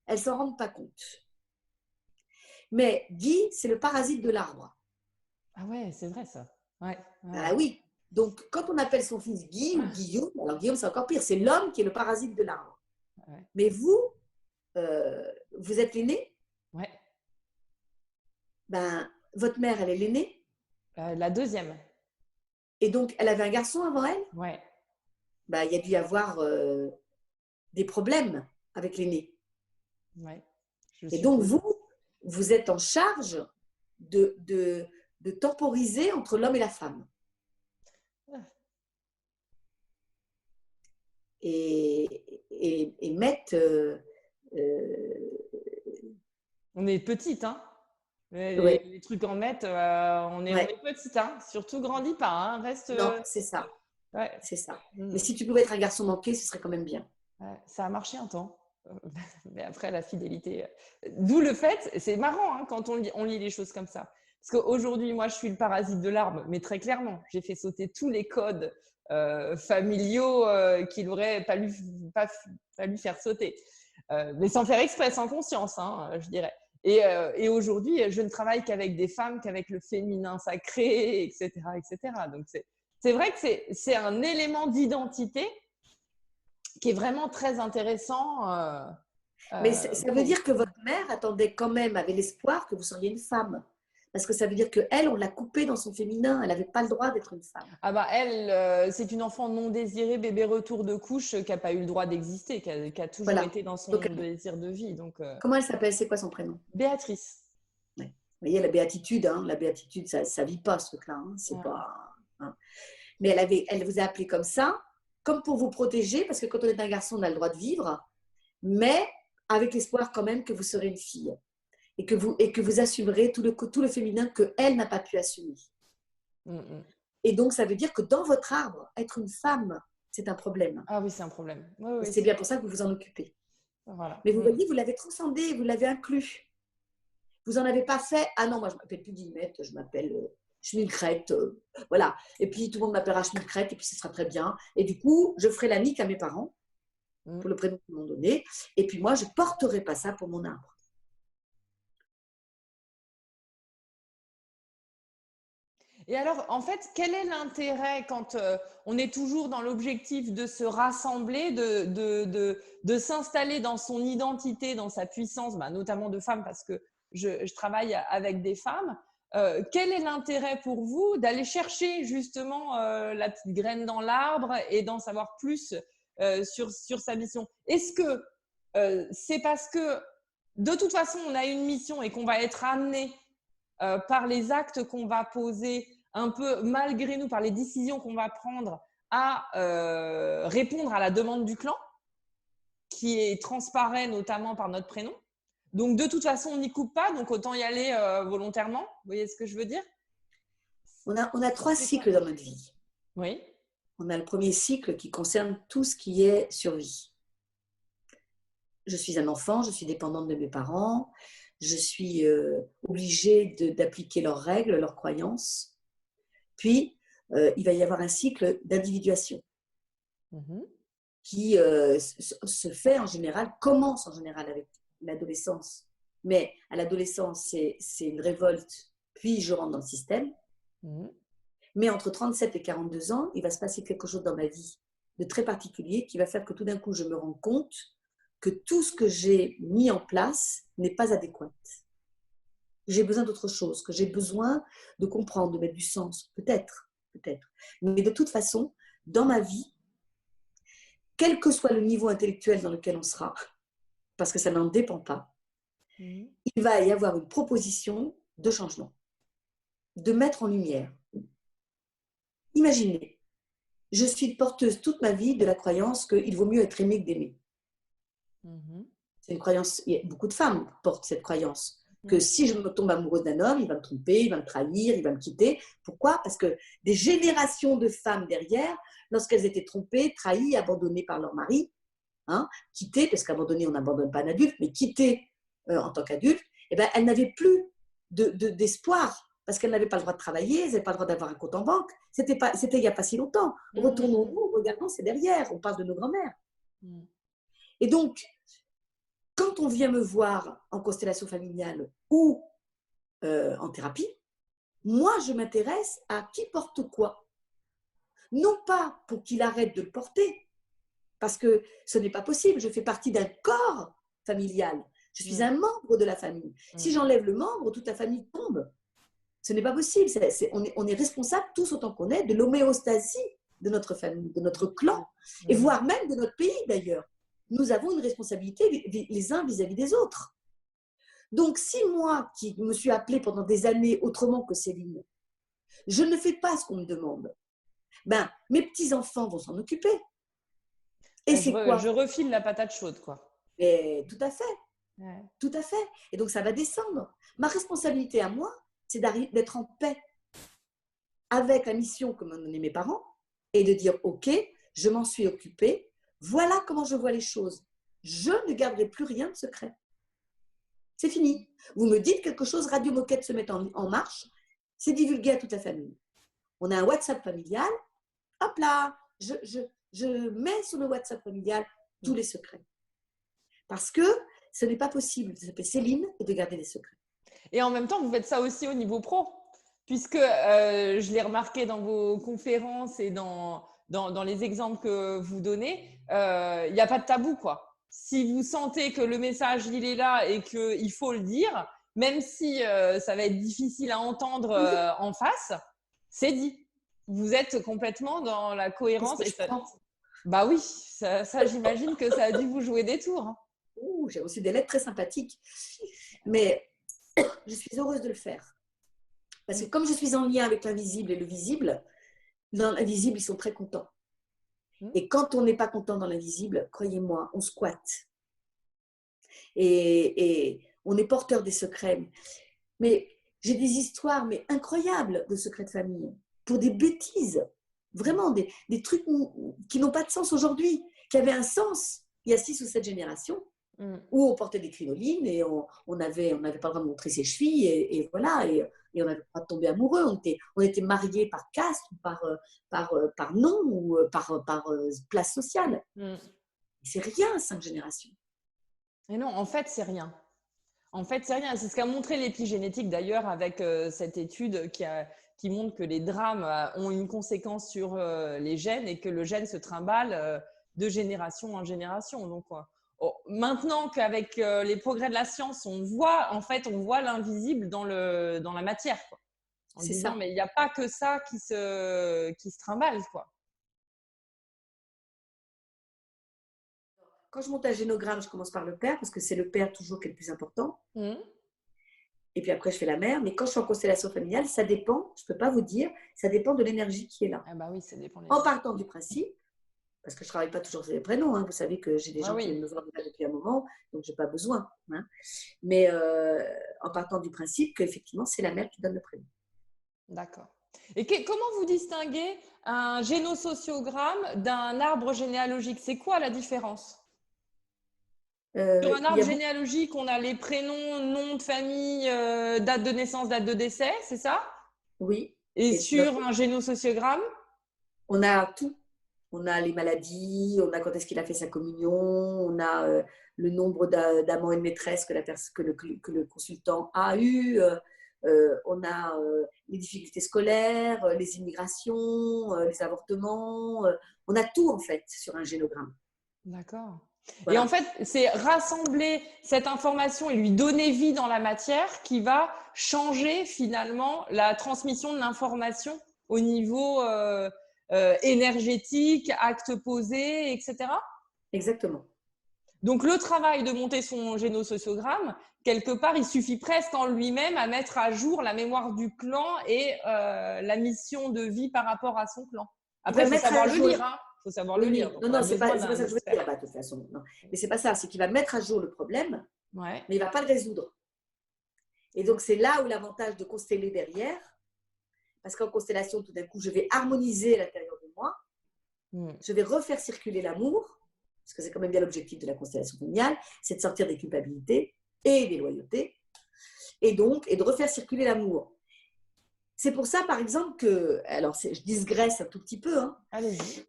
elle ne s'en rende pas compte. Mais Guy, c'est le parasite de l'arbre. Ah ouais, c'est vrai ça. Ouais. Ah oui. Donc, quand on appelle son fils Guy ou Guillaume, alors Guillaume, c'est encore pire, c'est l'homme qui est le parasite de l'arbre. Ouais. Mais vous, vous êtes l'aîné? Ouais. Ben, votre mère, elle est l'aînée? La deuxième. Et donc, elle avait un garçon avant elle? Ouais. Ben, il y a dû y avoir des problèmes avec l'aîné. Ouais. Et donc, vous êtes en charge de temporiser entre l'homme et la femme. Et mettre... on est petite, hein. Les trucs en mettre, on est petite, hein. Surtout grandis pas, hein. Reste. Non, c'est ça. Ouais. C'est ça. Mais si tu pouvais être un garçon manqué, ce serait quand même bien. Ouais, ça a marché un temps. Mais après, la fidélité. D'où le fait, c'est marrant hein, quand on lit les choses comme ça. Parce qu'aujourd'hui, moi, je suis le parasite de l'arbre, mais très clairement, j'ai fait sauter tous les codes familiaux qu'il n'aurait pas fallu faire sauter. Mais sans faire exprès, sans conscience, hein, je dirais. Et aujourd'hui, je ne travaille qu'avec des femmes, qu'avec le féminin sacré, etc. etc. Donc, c'est vrai que c'est un élément d'identité qui est vraiment très intéressant. Mais ça veut dire que votre mère attendait quand même, avait l'espoir que vous seriez une femme. Parce que ça veut dire qu'elle, on l'a coupée dans son féminin. Elle n'avait pas le droit d'être une femme. Ah bah elle, c'est une enfant non désirée, bébé retour de couche, qui n'a pas eu le droit d'exister, qui a toujours été dans son désir de vie. Donc, comment elle s'appelle? C'est quoi son prénom? Béatrice. Ouais. Vous voyez, la béatitude, ça ne vit pas, ce truc-là. Hein. C'est pas... Hein. Mais elle vous a appelé comme ça, comme pour vous protéger, parce que quand on est un garçon, on a le droit de vivre, mais avec l'espoir quand même que vous serez une fille. Et que vous assumerez tout le féminin qu'elle n'a pas pu assumer. Et donc, ça veut dire que dans votre arbre, être une femme, c'est un problème. Ah oui, c'est un problème. Oui, c'est bien pour ça que vous vous en occupez. Voilà. Mais vous voyez, vous l'avez transcendé, vous l'avez inclus. Vous n'en avez pas fait, ah non, moi je ne m'appelle plus Guillemette, je m'appelle Schmilcrête. Voilà. Et puis tout le monde m'appellera Schmilcrête et puis ce sera très bien. Et du coup, je ferai la nique à mes parents pour le prénom qu'ils m'ont donné. Et puis moi, je ne porterai pas ça pour mon arbre. Et alors, en fait, quel est l'intérêt quand on est toujours dans l'objectif de se rassembler, de s'installer dans son identité, dans sa puissance, notamment de femme, parce que je travaille avec des femmes. Quel est l'intérêt pour vous d'aller chercher justement la petite graine dans l'arbre et d'en savoir plus sur sa mission? Est-ce que c'est parce que de toute façon, on a une mission et qu'on va être amené par les actes qu'on va poser, un peu malgré nous, par les décisions qu'on va prendre, à répondre à la demande du clan, qui est transparaît notamment par notre prénom. Donc, de toute façon, on n'y coupe pas, donc autant y aller volontairement. Vous voyez ce que je veux dire? On a 3 cycles dans notre vie. Oui. On a le premier cycle qui concerne tout ce qui est survie. Je suis un enfant, je suis dépendante de mes parents, je suis obligée d'appliquer leurs règles, leurs croyances. Puis, il va y avoir un cycle d'individuation qui se fait en général, commence en général avec l'adolescence. Mais à l'adolescence, c'est une révolte, puis je rentre dans le système. Mais entre 37 et 42 ans, il va se passer quelque chose dans ma vie de très particulier qui va faire que tout d'un coup, je me rends compte que tout ce que j'ai mis en place n'est pas adéquat. J'ai besoin d'autre chose, que j'ai besoin de comprendre, de mettre du sens, peut-être. Mais de toute façon, dans ma vie, quel que soit le niveau intellectuel dans lequel on sera, parce que ça n'en dépend pas, il va y avoir une proposition de changement, de mettre en lumière. Imaginez, je suis porteuse toute ma vie de la croyance qu'il vaut mieux être aimé que d'aimer. C'est une croyance, beaucoup de femmes portent cette croyance, que si je me tombe amoureuse d'un homme, il va me tromper, il va me trahir, il va me quitter. Pourquoi? Parce que des générations de femmes derrière, lorsqu'elles étaient trompées, trahies, abandonnées par leur mari, quittées, parce qu'abandonner, on n'abandonne pas un adulte, mais quittées en tant qu'adulte, eh ben, elles n'avaient plus d'espoir, parce qu'elles n'avaient pas le droit de travailler, elles n'avaient pas le droit d'avoir un compte en banque. C'était il n'y a pas si longtemps. Retournons-nous, regardons, c'est derrière, on parle de nos grands-mères. Et donc, quand on vient me voir en constellation familiale ou en thérapie, moi, je m'intéresse à qui porte quoi. Non pas pour qu'il arrête de le porter, parce que ce n'est pas possible. Je fais partie d'un corps familial. Je suis un membre de la famille. Si j'enlève le membre, toute la famille tombe. Ce n'est pas possible. On est responsable, tous autant qu'on est, de l'homéostasie de notre famille, de notre clan, et voire même de notre pays d'ailleurs. Nous avons une responsabilité les uns vis-à-vis des autres. Donc, si moi, qui me suis appelée pendant des années autrement que Céline, je ne fais pas ce qu'on me demande, ben, mes petits-enfants vont s'en occuper. Et c'est quoi? Je refile la patate chaude, quoi. Et tout à fait. Ouais. Tout à fait. Et donc, ça va descendre. Ma responsabilité à moi, c'est d'être en paix avec la mission que m'ont donnée mes parents et de dire, OK, je m'en suis occupée. Voilà comment je vois les choses. Je ne garderai plus rien de secret. C'est fini. Vous me dites quelque chose, Radio Moquette se met en marche, c'est divulgué à toute la famille. On a un WhatsApp familial, hop là, je mets sur le WhatsApp familial tous les secrets. Parce que ce n'est pas possible de s'appeler Céline et de garder les secrets. Et en même temps, vous faites ça aussi au niveau pro, puisque je l'ai remarqué dans vos conférences et dans les exemples que vous donnez, il n'y a pas de tabou, quoi. Si vous sentez que le message, il est là et qu'il faut le dire, même si ça va être difficile à entendre en face, c'est dit. Vous êtes complètement dans la cohérence. Et ça... Bah oui, ça j'imagine que ça a dû vous jouer des tours. Hein. J'ai reçu des lettres très sympathiques, mais je suis heureuse de le faire. Parce que comme je suis en lien avec l'invisible et le visible, dans l'invisible, ils sont très contents. Et quand on n'est pas content dans l'invisible, croyez-moi, on squatte. Et on est porteur des secrets. Mais j'ai des histoires incroyables de secrets de famille, pour des bêtises. Vraiment, des trucs qui n'ont pas de sens aujourd'hui, qui avaient un sens il y a 6 ou 7 générations, où on portait des crinolines et on n'avait pas le droit de montrer ses chevilles et voilà, et on n'avait pas de tomber amoureux. On était mariés par caste, par nom ou par place sociale. C'est rien, 5 générations. Et non, en fait, c'est rien. En fait, c'est rien. C'est ce qu'a montré l'épigénétique d'ailleurs avec cette étude qui montre que les drames ont une conséquence sur les gènes et que le gène se trimballe de génération en génération. Donc, maintenant qu'avec les progrès de la science, on voit l'invisible dans la matière. Quoi. En disant, mais il n'y a pas que ça qui se trimballe, quoi. Quand je monte un génogramme, je commence par le père, parce que c'est le père toujours qui est le plus important. et puis après je fais la mère. Mais quand je suis en constellation familiale, ça dépend, je ne peux pas vous dire, ça dépend de l'énergie qui est là. Ah bah oui, ça dépend. En partant du principe, parce que je ne travaille pas toujours sur les prénoms, hein, vous savez que j'ai des gens qui viennent me voir depuis un moment, donc je n'ai pas besoin. Hein. Mais en partant du principe qu'effectivement, c'est la mère qui donne le prénom. D'accord. Et comment vous distinguez un génosociogramme d'un arbre généalogique? C'est quoi la différence? Sur un arbre généalogique, on a les prénoms, nom de famille, date de naissance, date de décès, c'est ça? Oui. Et sur un génosociogramme? On a tout. On a les maladies, on a quand est-ce qu'il a fait sa communion, on a le nombre d'amants et de maîtresses que le consultant a eu, on a les difficultés scolaires, les immigrations, les avortements. On a tout en fait sur un génogramme. D'accord. Voilà. Et en fait, c'est rassembler cette information et lui donner vie dans la matière qui va changer finalement la transmission de l'information au niveau énergétique, acte posé, etc. Exactement. Donc, le travail de monter son génosociogramme, quelque part, il suffit presque en lui-même à mettre à jour la mémoire du clan et la mission de vie par rapport à son clan. Après, il faut savoir le lire. Hein. Il faut savoir le lire. Donc, non, c'est pas ça que je veux dire, de toute façon. Non. Mais c'est pas ça. C'est qu'il va mettre à jour le problème, mais il va pas le résoudre. Et donc, c'est là où l'avantage de consteller derrière, parce qu'en constellation, tout d'un coup, je vais harmoniser l'intérieur de moi, je vais refaire circuler l'amour, parce que c'est quand même bien l'objectif de la constellation familiale, c'est de sortir des culpabilités et des loyautés, et donc, et de refaire circuler l'amour. C'est pour ça, par exemple, que, alors je digresse un tout petit peu, hein, allez-y.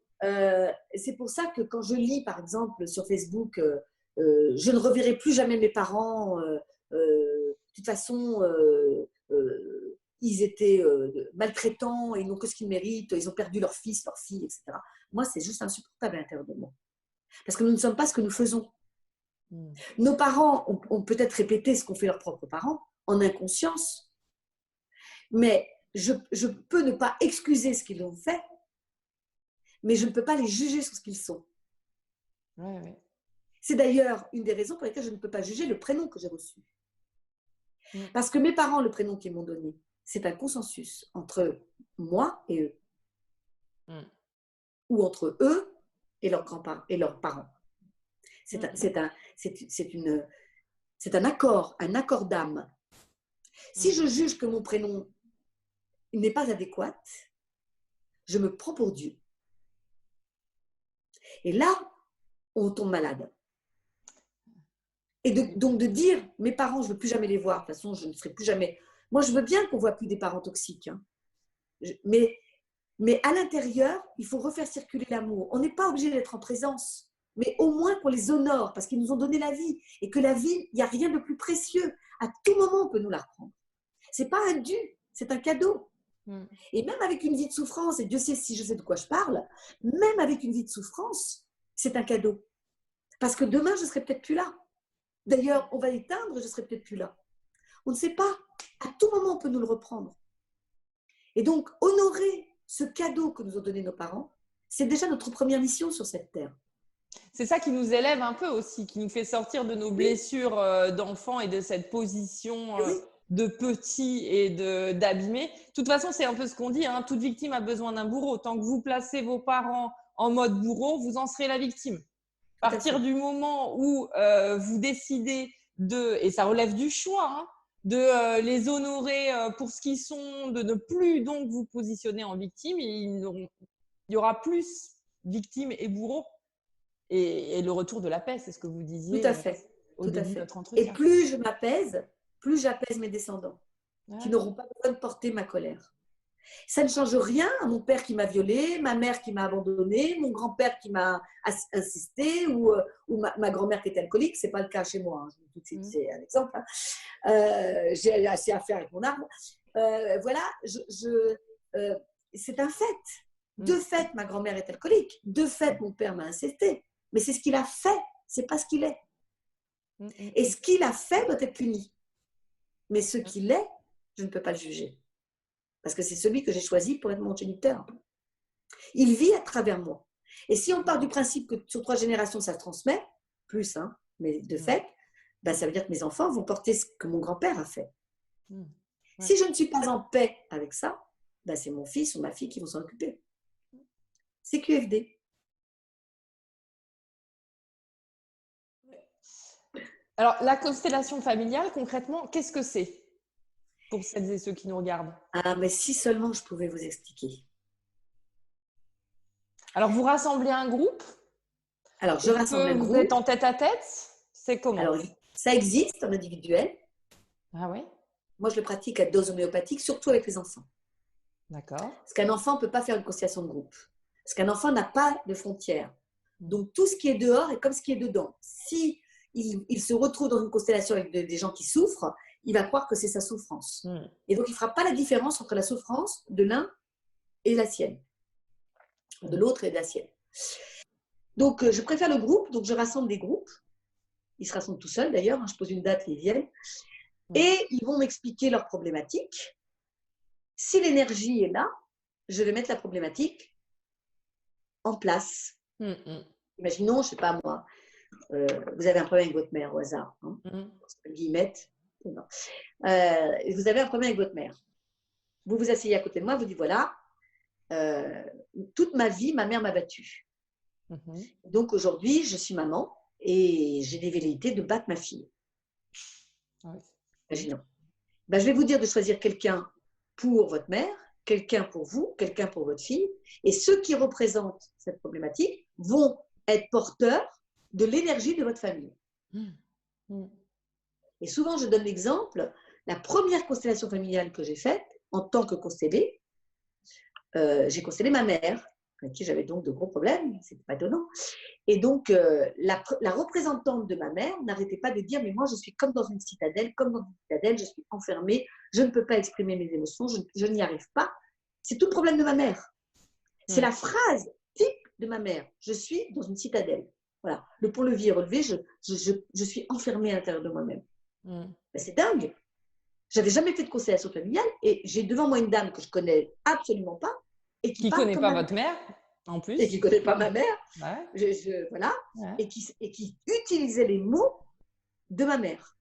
C'est pour ça que quand je lis, par exemple, sur Facebook, je ne reverrai plus jamais mes parents, de toute façon, ils étaient maltraitants, ils n'ont que ce qu'ils méritent, ils ont perdu leur fils, leur fille, etc. Moi, c'est juste insupportable à l'intérieur de moi. Parce que nous ne sommes pas ce que nous faisons. Nos parents ont peut-être répété ce qu'ont fait leurs propres parents, en inconscience, mais je peux ne pas excuser ce qu'ils ont fait, mais je ne peux pas les juger sur ce qu'ils sont. Ouais. C'est d'ailleurs une des raisons pour lesquelles je ne peux pas juger le prénom que j'ai reçu. Parce que mes parents, le prénom qu'ils m'ont donné, c'est un consensus entre moi et eux. Ou entre eux et leurs grands-parents et leurs parents. C'est un accord d'âme. Si je juge que mon prénom n'est pas adéquat, je me prends pour Dieu. Et là, on tombe malade. Et donc de dire, mes parents, je ne veux plus jamais les voir, de toute façon, je ne serai plus jamais... Moi, je veux bien qu'on ne voit plus des parents toxiques, hein. Mais à l'intérieur, il faut refaire circuler l'amour. On n'est pas obligé d'être en présence, mais au moins qu'on les honore, parce qu'ils nous ont donné la vie. Et que la vie, il n'y a rien de plus précieux. À tout moment, on peut nous la reprendre. Ce n'est pas un dû, c'est un cadeau. Et même avec une vie de souffrance, et Dieu sait si je sais de quoi je parle, même avec une vie de souffrance, c'est un cadeau. Parce que demain, je ne serai peut-être plus là. D'ailleurs, on va l'éteindre, je ne serai peut-être plus là. On ne sait pas. À tout moment, on peut nous le reprendre. Et donc, honorer ce cadeau que nous ont donné nos parents, c'est déjà notre première mission sur cette terre. C'est ça qui nous élève un peu aussi, qui nous fait sortir de nos blessures d'enfants et de cette position de petit et d'abîmé. De toute façon, c'est un peu ce qu'on dit, hein, toute victime a besoin d'un bourreau. Tant que vous placez vos parents en mode bourreau, vous en serez la victime. À partir du moment où vous décidez et ça relève du choix, hein, de les honorer pour ce qu'ils sont, de ne plus donc vous positionner en victime, il y aura plus victimes et bourreaux. Et le retour de la paix, c'est ce que vous disiez tout à fait. au début de notre entretien. Et plus je m'apaise, plus j'apaise mes descendants, qui n'auront pas besoin de porter ma colère. Ça ne change rien à mon père qui m'a violée, ma mère qui m'a abandonnée, mon grand-père qui m'a insisté, ou ma grand-mère qui est alcoolique. Ce n'est pas le cas chez moi, hein. Tout de suite, c'est un exemple. Hein. J'ai assez à faire avec mon arbre. Voilà, c'est un fait. De fait, ma grand-mère est alcoolique. De fait, mon père m'a insisté. Mais c'est ce qu'il a fait, c'est pas ce qu'il est. Et ce qu'il a fait doit être puni. Mais ce qu'il est, je ne peux pas le juger. Parce que c'est celui que j'ai choisi pour être mon géniteur. Il vit à travers moi. Et si on part du principe que sur 3 générations, ça se transmet, plus, hein, mais de fait, ben ça veut dire que mes enfants vont porter ce que mon grand-père a fait. Ouais. Si je ne suis pas en paix avec ça, ben c'est mon fils ou ma fille qui vont s'en occuper. C'est QFD. Alors, la constellation familiale, concrètement, qu'est-ce que c'est pour celles et ceux qui nous regardent? Ah, mais si seulement je pouvais vous expliquer. Alors, vous rassemblez un groupe? Alors, je Est-ce rassemble que un vous groupe. êtes en tête-à-tête? C'est comment? Alors, ça existe en individuel. Ah oui? Moi, je le pratique à dose homéopathique, surtout avec les enfants. D'accord. Parce qu'un enfant ne peut pas faire une constellation de groupe. Parce qu'un enfant n'a pas de frontières. Donc, tout ce qui est dehors est comme ce qui est dedans. Si il se retrouve dans une constellation avec des gens qui souffrent, il va croire que c'est sa souffrance. Et donc, il ne fera pas la différence entre la souffrance de l'un et la sienne. De l'autre et de la sienne. Donc, je préfère le groupe. Donc, je rassemble des groupes. Ils se rassemblent tout seuls, d'ailleurs. Je pose une date et ils viennent. Et ils vont m'expliquer leurs problématiques. Si l'énergie est là, je vais mettre la problématique en place. Imaginons, je ne sais pas moi, vous avez un problème avec votre mère au hasard. Hein, guillemette. Vous avez un problème avec votre mère. Vous vous asseyez à côté de moi, vous dites voilà, toute ma vie, ma mère m'a battue. Donc aujourd'hui, je suis maman et j'ai des velléités de battre ma fille. Imaginons. Ben, je vais vous dire de choisir quelqu'un pour votre mère, quelqu'un pour vous, quelqu'un pour votre fille. Et ceux qui représentent cette problématique vont être porteurs de l'énergie de votre famille. Et souvent, je donne l'exemple, la première constellation familiale que j'ai faite, en tant que constellée, j'ai constellé ma mère, avec qui j'avais donc de gros problèmes, c'était pas étonnant. Et donc, la représentante de ma mère n'arrêtait pas de dire « mais moi, je suis comme dans une citadelle, je suis enfermée, je ne peux pas exprimer mes émotions, je n'y arrive pas. » C'est tout le problème de ma mère. C'est la phrase type de ma mère. Je suis dans une citadelle. Voilà. Le pont-levis est relevé, je suis enfermée à l'intérieur de moi-même. Ben, c'est dingue. J'avais jamais fait de constellation familiale et j'ai devant moi une dame que je connais absolument pas et qui parle connaît comme pas ma votre mère, en plus. et qui connaît pas ma mère. Ouais. Voilà. Ouais. Et qui utilisait les mots de ma mère.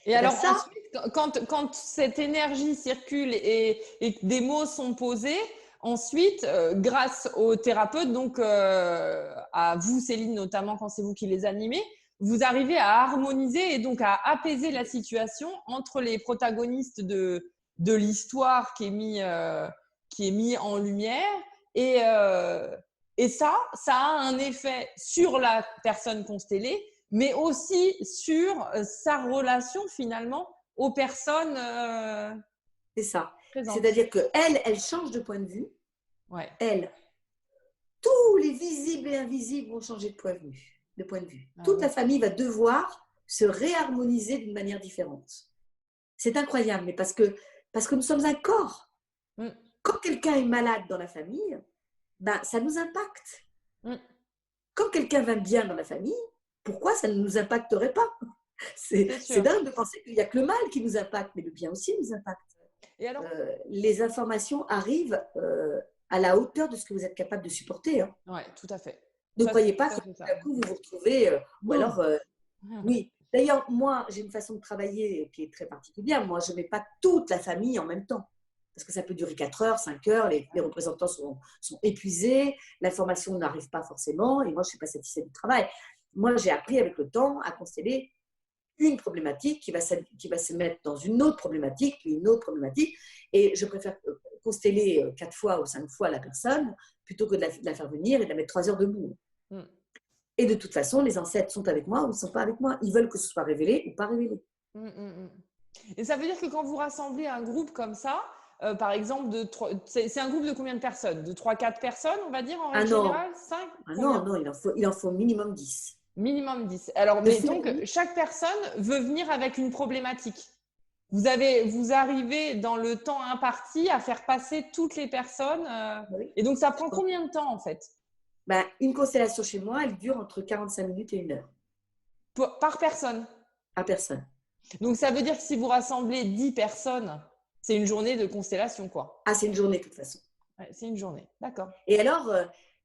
Et alors, ça, ensuite, quand cette énergie circule et que des mots sont posés, ensuite, grâce aux thérapeutes, donc à vous, Céline, notamment quand c'est vous qui les animez, vous arrivez à harmoniser et donc à apaiser la situation entre les protagonistes de l'histoire qui est mis en lumière. Et ça a un effet sur la personne constellée, mais aussi sur sa relation finalement aux personnes c'est ça. présentes. C'est-à-dire qu'elle change de point de vue. Ouais. Elle, tous les visibles et invisibles vont changer de point de vue. Toute la famille va devoir se réharmoniser d'une manière différente. C'est incroyable, mais parce que nous sommes un corps. Quand quelqu'un est malade dans la famille, ben, ça nous impacte. Quand quelqu'un va bien dans la famille, pourquoi ça ne nous impacterait pas? C'est dingue de penser qu'il n'y a que le mal qui nous impacte, mais le bien aussi nous impacte. Et alors, les informations arrivent à la hauteur de ce que vous êtes capable de supporter. Hein. Oui, tout à fait. Ne croyez pas que tout à coup vous vous retrouvez, ou alors, oui. D'ailleurs, moi, j'ai une façon de travailler qui est très particulière. Moi, je ne mets pas toute la famille en même temps. Parce que ça peut durer 4 heures, 5 heures, les représentants sont épuisés, l'information n'arrive pas forcément, et moi, je ne suis pas satisfaite du travail. Moi, j'ai appris avec le temps à consteller une problématique qui va se mettre dans une autre problématique, puis une autre problématique, et je préfère consteller 4 fois ou 5 fois la personne, plutôt que de la faire venir et de la mettre 3 heures debout. Et de toute façon, les ancêtres sont avec moi ou ils ne sont pas avec moi. Ils veulent que ce soit révélé ou pas révélé. Et ça veut dire que quand vous rassemblez un groupe comme ça, par exemple, c'est un groupe de combien de personnes? De 3-4 personnes, on va dire, en règle générale? 5? Non, il en faut minimum 10. Minimum 10. Alors, mettons que chaque personne veut venir avec une problématique. Vous arrivez dans le temps imparti à faire passer toutes les personnes. Oui. Et donc, ça prend combien de temps, en fait? Ben, une constellation chez moi, elle dure entre 45 minutes et 1 heure. Par personne? Par personne. Donc, ça veut dire que si vous rassemblez 10 personnes, c'est une journée de constellation, quoi. Ah, c'est une journée, de toute façon. Ouais, c'est une journée, d'accord. Et alors,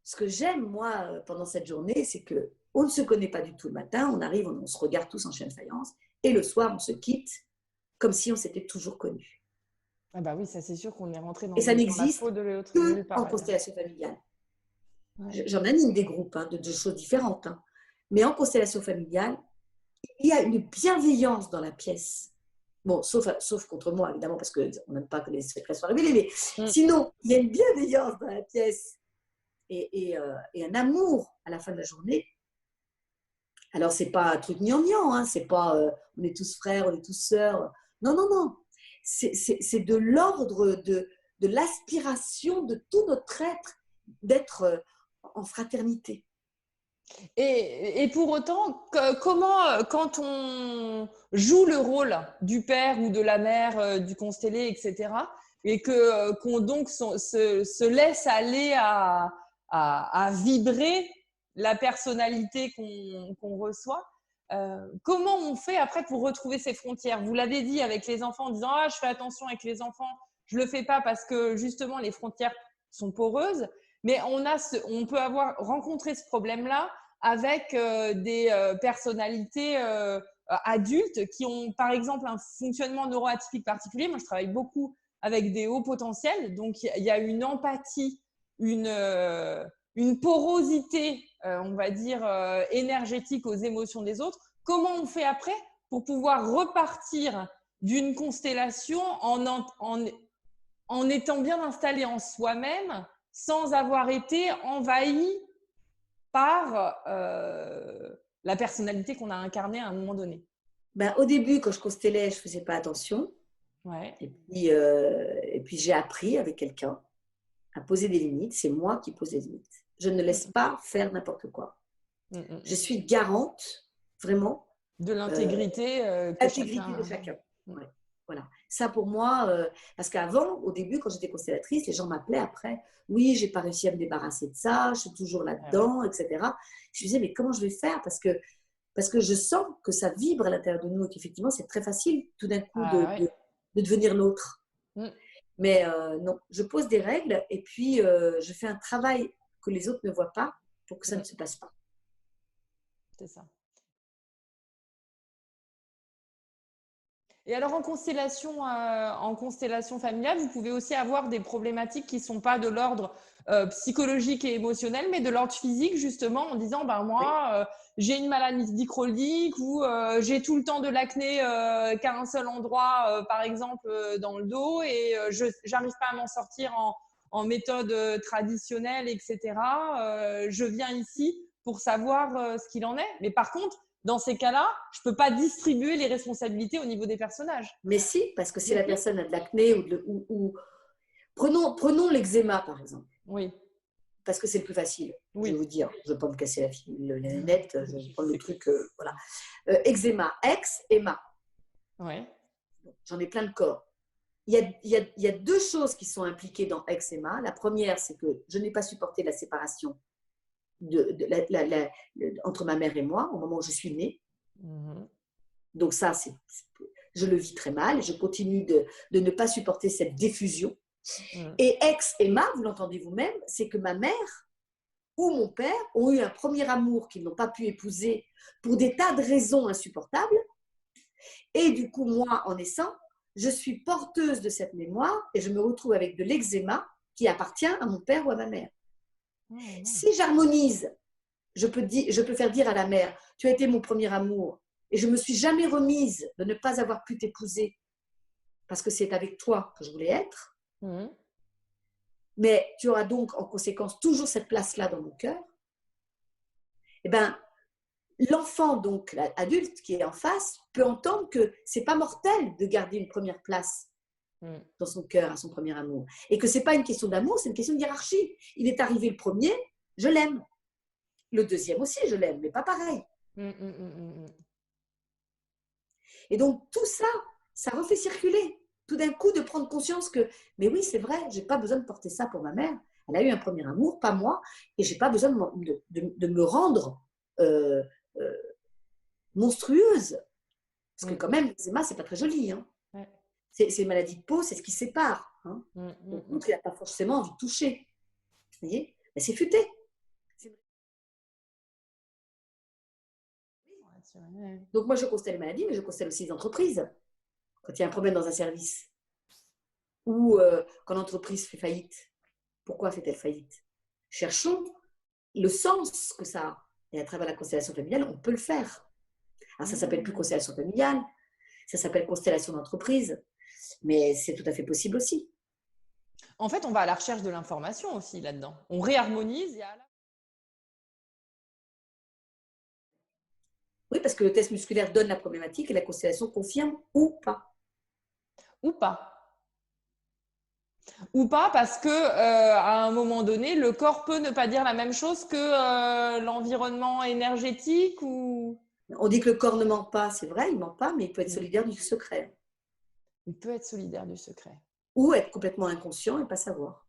ce que j'aime, moi, pendant cette journée, c'est qu'on ne se connaît pas du tout le matin. On arrive, on se regarde tous en chien de faïence. Et le soir, on se quitte comme si on s'était toujours connus. Ah bah oui, ça c'est sûr qu'on est rentré Et ça dans la n'existe peau de l'autre, que nulle en part ailleurs. constellation familiale. Ouais. J'en anime des groupes de choses différentes, hein. Mais en constellation familiale, il y a une bienveillance dans la pièce. Bon, sauf contre moi, évidemment, parce qu'on n'aime pas que les secrets soient révélés, mais sinon, il y a une bienveillance dans la pièce et un amour à la fin de la journée. Alors, c'est pas un truc gnangnan, hein, c'est pas on est tous frères, on est tous sœurs. Non, non, non. C'est de l'ordre de l'aspiration de tout notre être d'être en fraternité. Et pour autant, comment, quand on joue le rôle du père ou de la mère, du constellé, etc., et qu'on donc se laisse aller à vibrer la personnalité qu'on reçoit, comment on fait après pour retrouver ses frontières? Vous l'avez dit avec les enfants en disant « Ah, je fais attention avec les enfants, je ne le fais pas parce que justement les frontières sont poreuses ». Mais on peut avoir rencontré ce problème-là avec des personnalités adultes qui ont, par exemple, un fonctionnement neuroatypique particulier. Moi, je travaille beaucoup avec des hauts potentiels. Donc, il y a une empathie, une porosité, on va dire, énergétique aux émotions des autres. Comment on fait après pour pouvoir repartir d'une constellation en étant bien installé en soi-même sans avoir été envahi par la personnalité qu'on a incarnée à un moment donné. Ben, au début, quand je constellais, je ne faisais pas attention. Ouais. Et puis j'ai appris avec quelqu'un à poser des limites. C'est moi qui pose des limites. Je ne laisse pas faire n'importe quoi. Je suis garante, vraiment, de l'intégrité de chacun. Ouais. Voilà. Ça pour moi, parce qu'avant, au début, quand j'étais constellatrice, les gens m'appelaient après. Oui, j'ai pas réussi à me débarrasser de ça, je suis toujours là-dedans, etc. Je me disais, mais comment je vais faire parce que je sens que ça vibre à l'intérieur de nous et qu'effectivement, c'est très facile tout d'un coup de devenir l'autre. Mais non, je pose des règles et puis je fais un travail que les autres ne voient pas pour que ça ne se passe pas. C'est ça. Et alors en constellation familiale, vous pouvez aussi avoir des problématiques qui ne sont pas de l'ordre psychologique et émotionnel, mais de l'ordre physique, justement, en disant, ben moi, j'ai une maladie chronique ou j'ai tout le temps de l'acné qu'à un seul endroit, par exemple, dans le dos, et je n'arrive pas à m'en sortir en méthode traditionnelle, etc. Je viens ici pour savoir ce qu'il en est. Mais par contre, dans ces cas-là, je ne peux pas distribuer les responsabilités au niveau des personnages. Mais si, parce que si la personne a de l'acné ou prenons l'eczéma, par exemple. Oui. Parce que c'est le plus facile, oui. Je vais vous dire. Je ne veux pas me casser la nénette, je vais prendre le truc, voilà. Eczéma, ex-éma. Oui. J'en ai plein le corps. Il y a deux choses qui sont impliquées dans eczéma. La première, c'est que je n'ai pas supporté la séparation entre ma mère et moi au moment où je suis née. Donc ça, je le vis très mal. Je continue de ne pas supporter cette diffusion. Et ex-éma, vous l'entendez vous-même, c'est que ma mère ou mon père ont eu un premier amour qu'ils n'ont pas pu épouser pour des tas de raisons insupportables. Et du coup, moi, en naissant, je suis porteuse de cette mémoire et je me retrouve avec de l'eczéma qui appartient à mon père ou à ma mère. Si j'harmonise, je peux faire dire à la mère, tu as été mon premier amour et je ne me suis jamais remise de ne pas avoir pu t'épouser parce que c'est avec toi que je voulais être. Mais tu auras donc en conséquence toujours cette place-là dans mon cœur. Eh bien, l'enfant, donc l'adulte qui est en face, peut entendre que ce n'est pas mortel de garder une première place dans son cœur, à son premier amour. Et que ce n'est pas une question d'amour, c'est une question de hiérarchie. Il est arrivé le premier, je l'aime. Le deuxième aussi, je l'aime, mais pas pareil. Et donc, tout ça, ça refait circuler. Tout d'un coup, de prendre conscience que, mais oui, c'est vrai, je n'ai pas besoin de porter ça pour ma mère. Elle a eu un premier amour, pas moi, et je n'ai pas besoin de me rendre monstrueuse. Parce que quand même, l'eczéma, ce n'est pas très joli. Hein. C'est une maladie de peau, c'est ce qui sépare. Hein. Donc, l'autre, il n'a pas forcément envie de toucher. Vous voyez, mais c'est futé. Donc, moi, je constelle les maladies, mais je constelle aussi les entreprises. quand il y a un problème dans un service ou quand l'entreprise fait faillite. Pourquoi fait-elle faillite? Cherchons le sens que ça a. Et à travers la constellation familiale, on peut le faire. Alors, ça ne s'appelle plus constellation familiale, ça s'appelle constellation d'entreprise, mais c'est tout à fait possible aussi. En fait, on va à la recherche de l'information aussi là-dedans. On réharmonise. Oui, parce que le test musculaire donne la problématique et la constellation confirme ou pas. Ou pas. Ou pas parce que à un moment donné, le corps peut ne pas dire la même chose que l'environnement énergétique ou… On dit que le corps ne ment pas, c'est vrai, il ne ment pas, mais il peut être solidaire du secret. Il peut être solidaire du secret. Ou être complètement inconscient et pas savoir.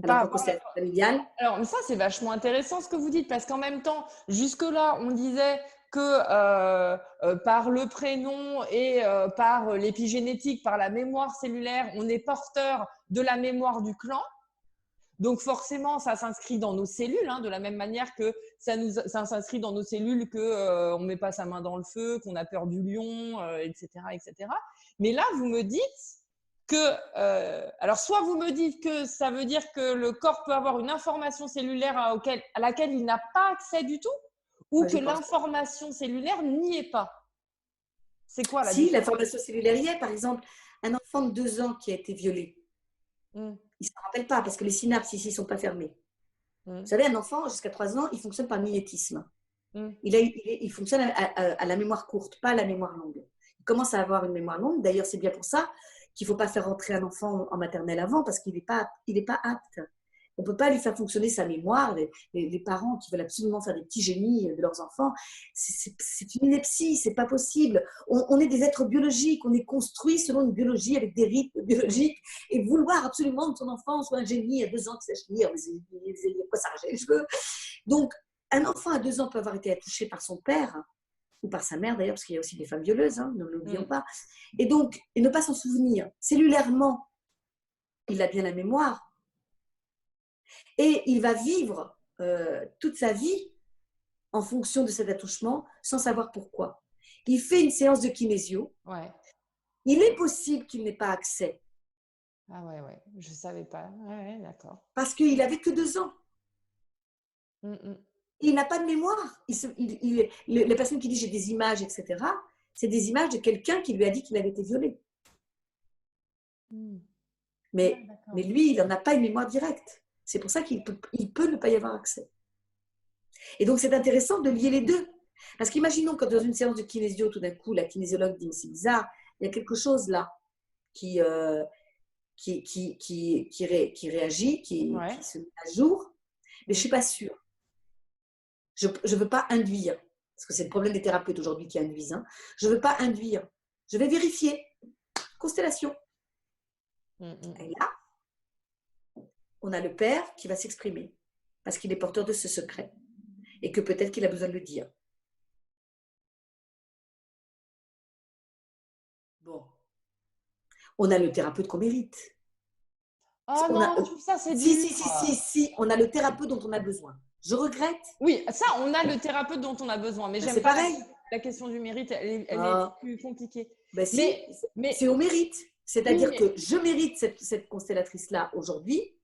Alors, en constellation familiale… Alors, ça, c'est vachement intéressant ce que vous dites, parce qu'en même temps, jusque-là, on disait que par le prénom et par l'épigénétique, par la mémoire cellulaire, on est porteur de la mémoire du clan. Donc forcément, ça s'inscrit dans nos cellules, hein, de la même manière que ça s'inscrit dans nos cellules que on met pas sa main dans le feu, qu'on a peur du lion, etc., etc. Mais là, vous me dites que, alors soit vous me dites que ça veut dire que le corps peut avoir une information cellulaire à laquelle il n'a pas accès du tout, ou que l'information cellulaire n'y est pas. C'est quoi la différence? Si, l'information cellulaire y est. Par exemple, un enfant de 2 ans qui a été violé, il ne s'en rappelle pas parce que les synapses ici ne sont pas fermées. Vous savez, un enfant jusqu'à 3 ans, il fonctionne par mimétisme. Il fonctionne à la mémoire courte, pas à la mémoire longue. Il commence à avoir une mémoire longue. D'ailleurs, c'est bien pour ça qu'il ne faut pas faire rentrer un enfant en maternelle avant parce qu'il n'est pas apte. On ne peut pas lui faire fonctionner sa mémoire. Les parents qui veulent absolument faire des petits génies de leurs enfants, c'est une ineptie, c'est pas possible. On est des êtres biologiques, on est construit selon une biologie avec des rythmes biologiques. Et vouloir absolument que son enfant soit un génie à 2 ans qui sache lire, mais il y a quoi s'arracher les cheveux. Donc, un enfant à 2 ans peut avoir été touché par son père ou par sa mère d'ailleurs, parce qu'il y a aussi des femmes violeuses, hein, ne l'oublions pas. Et donc, et ne pas s'en souvenir. Cellulairement, il a bien la mémoire. Et il va vivre toute sa vie en fonction de cet attouchement sans savoir pourquoi. Il fait une séance de kinésio. Ouais. Il est possible qu'il n'ait pas accès. Ah ouais, je ne savais pas. Ouais, d'accord. Parce qu'il n'avait que 2 ans. Il n'a pas de mémoire. La personne qui dit j'ai des images, etc., c'est des images de quelqu'un qui lui a dit qu'il avait été violé. Mais lui, il n'en a pas une mémoire directe. C'est pour ça qu'il peut ne pas y avoir accès. Et donc, c'est intéressant de lier les deux. Parce qu'imaginons quand dans une séance de kinésio, tout d'un coup, la kinésiologue dit, mais c'est bizarre, il y a quelque chose là qui réagit, qui se met à jour, mais je ne suis pas sûre. Je ne veux pas induire, parce que c'est le problème des thérapeutes aujourd'hui qui induisent. Hein. Je ne veux pas induire. Je vais vérifier. Constellation. Et là, on a le père qui va s'exprimer parce qu'il est porteur de ce secret et que peut-être qu'il a besoin de le dire. Bon. On a le thérapeute qu'on mérite. Oh non, je trouve ça c'est dur. Si, on a le thérapeute dont on a besoin. Je regrette. Oui, ça, on a le thérapeute dont on a besoin. Mais c'est pareil. La question du mérite, elle est plus compliquée. Ben mais c'est au mérite. C'est-à-dire que je mérite cette constellatrice-là aujourd'hui.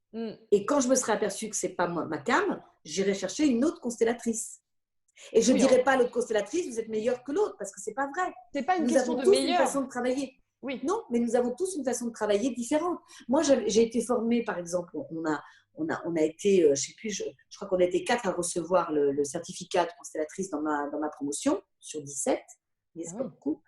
Et quand je me serai aperçue que ce n'est pas ma cam, j'irai chercher une autre constellatrice. Et je ne dirai pas à l'autre constellatrice, vous êtes meilleure que l'autre, parce que ce n'est pas vrai. Ce n'est pas une question de meilleur. Nous avons tous une façon de travailler. Oui. Non, mais nous avons tous une façon de travailler différente. Moi, j'ai été formée, par exemple, on a été, je ne sais plus, je crois qu'on a été 4 à recevoir le certificat de constellatrice dans ma promotion, sur 17. C'est pas beaucoup.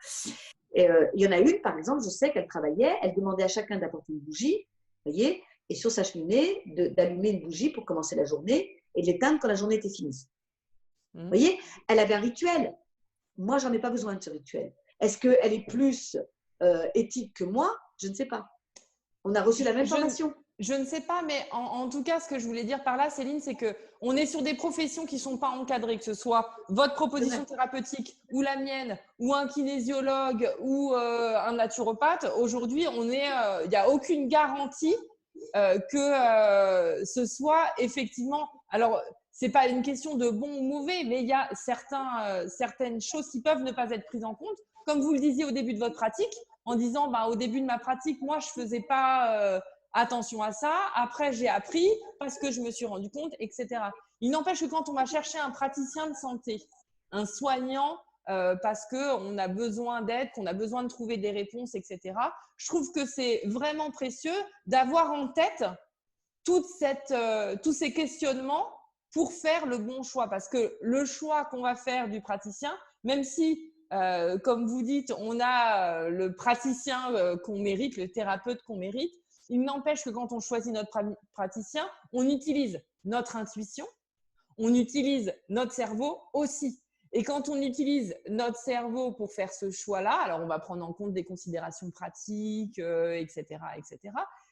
Et il y en a une, par exemple, je sais qu'elle travaillait, elle demandait à chacun d'apporter une bougie, vous voyez, et sur sa cheminée, d'allumer une bougie pour commencer la journée et de l'éteindre quand la journée était finie. Vous voyez, elle avait un rituel. Moi, j'en ai pas besoin de ce rituel. Est-ce qu'elle est plus éthique que moi? Je ne sais pas. On a reçu la même formation. Je ne sais pas, mais en tout cas, ce que je voulais dire par là, Céline, c'est qu'on est sur des professions qui ne sont pas encadrées, que ce soit votre proposition thérapeutique ou la mienne, ou un kinésiologue ou un naturopathe. Aujourd'hui, il n'y a aucune garantie que ce soit effectivement… Alors, ce n'est pas une question de bon ou mauvais, mais il y a certaines choses qui peuvent ne pas être prises en compte. Comme vous le disiez au début de votre pratique, en disant au début de ma pratique, moi, je ne faisais pas attention à ça. Après, j'ai appris parce que je me suis rendu compte, etc. Il n'empêche que quand on va chercher un praticien de santé, un soignant, parce qu'on a besoin d'aide, qu'on a besoin de trouver des réponses, etc., je trouve que c'est vraiment précieux d'avoir en tête tous ces questionnements pour faire le bon choix. Parce que le choix qu'on va faire du praticien, même si, comme vous dites, on a le praticien qu'on mérite, le thérapeute qu'on mérite, il n'empêche que quand on choisit notre praticien, on utilise notre intuition, on utilise notre cerveau aussi. Et quand on utilise notre cerveau pour faire ce choix-là, alors on va prendre en compte des considérations pratiques, etc., etc.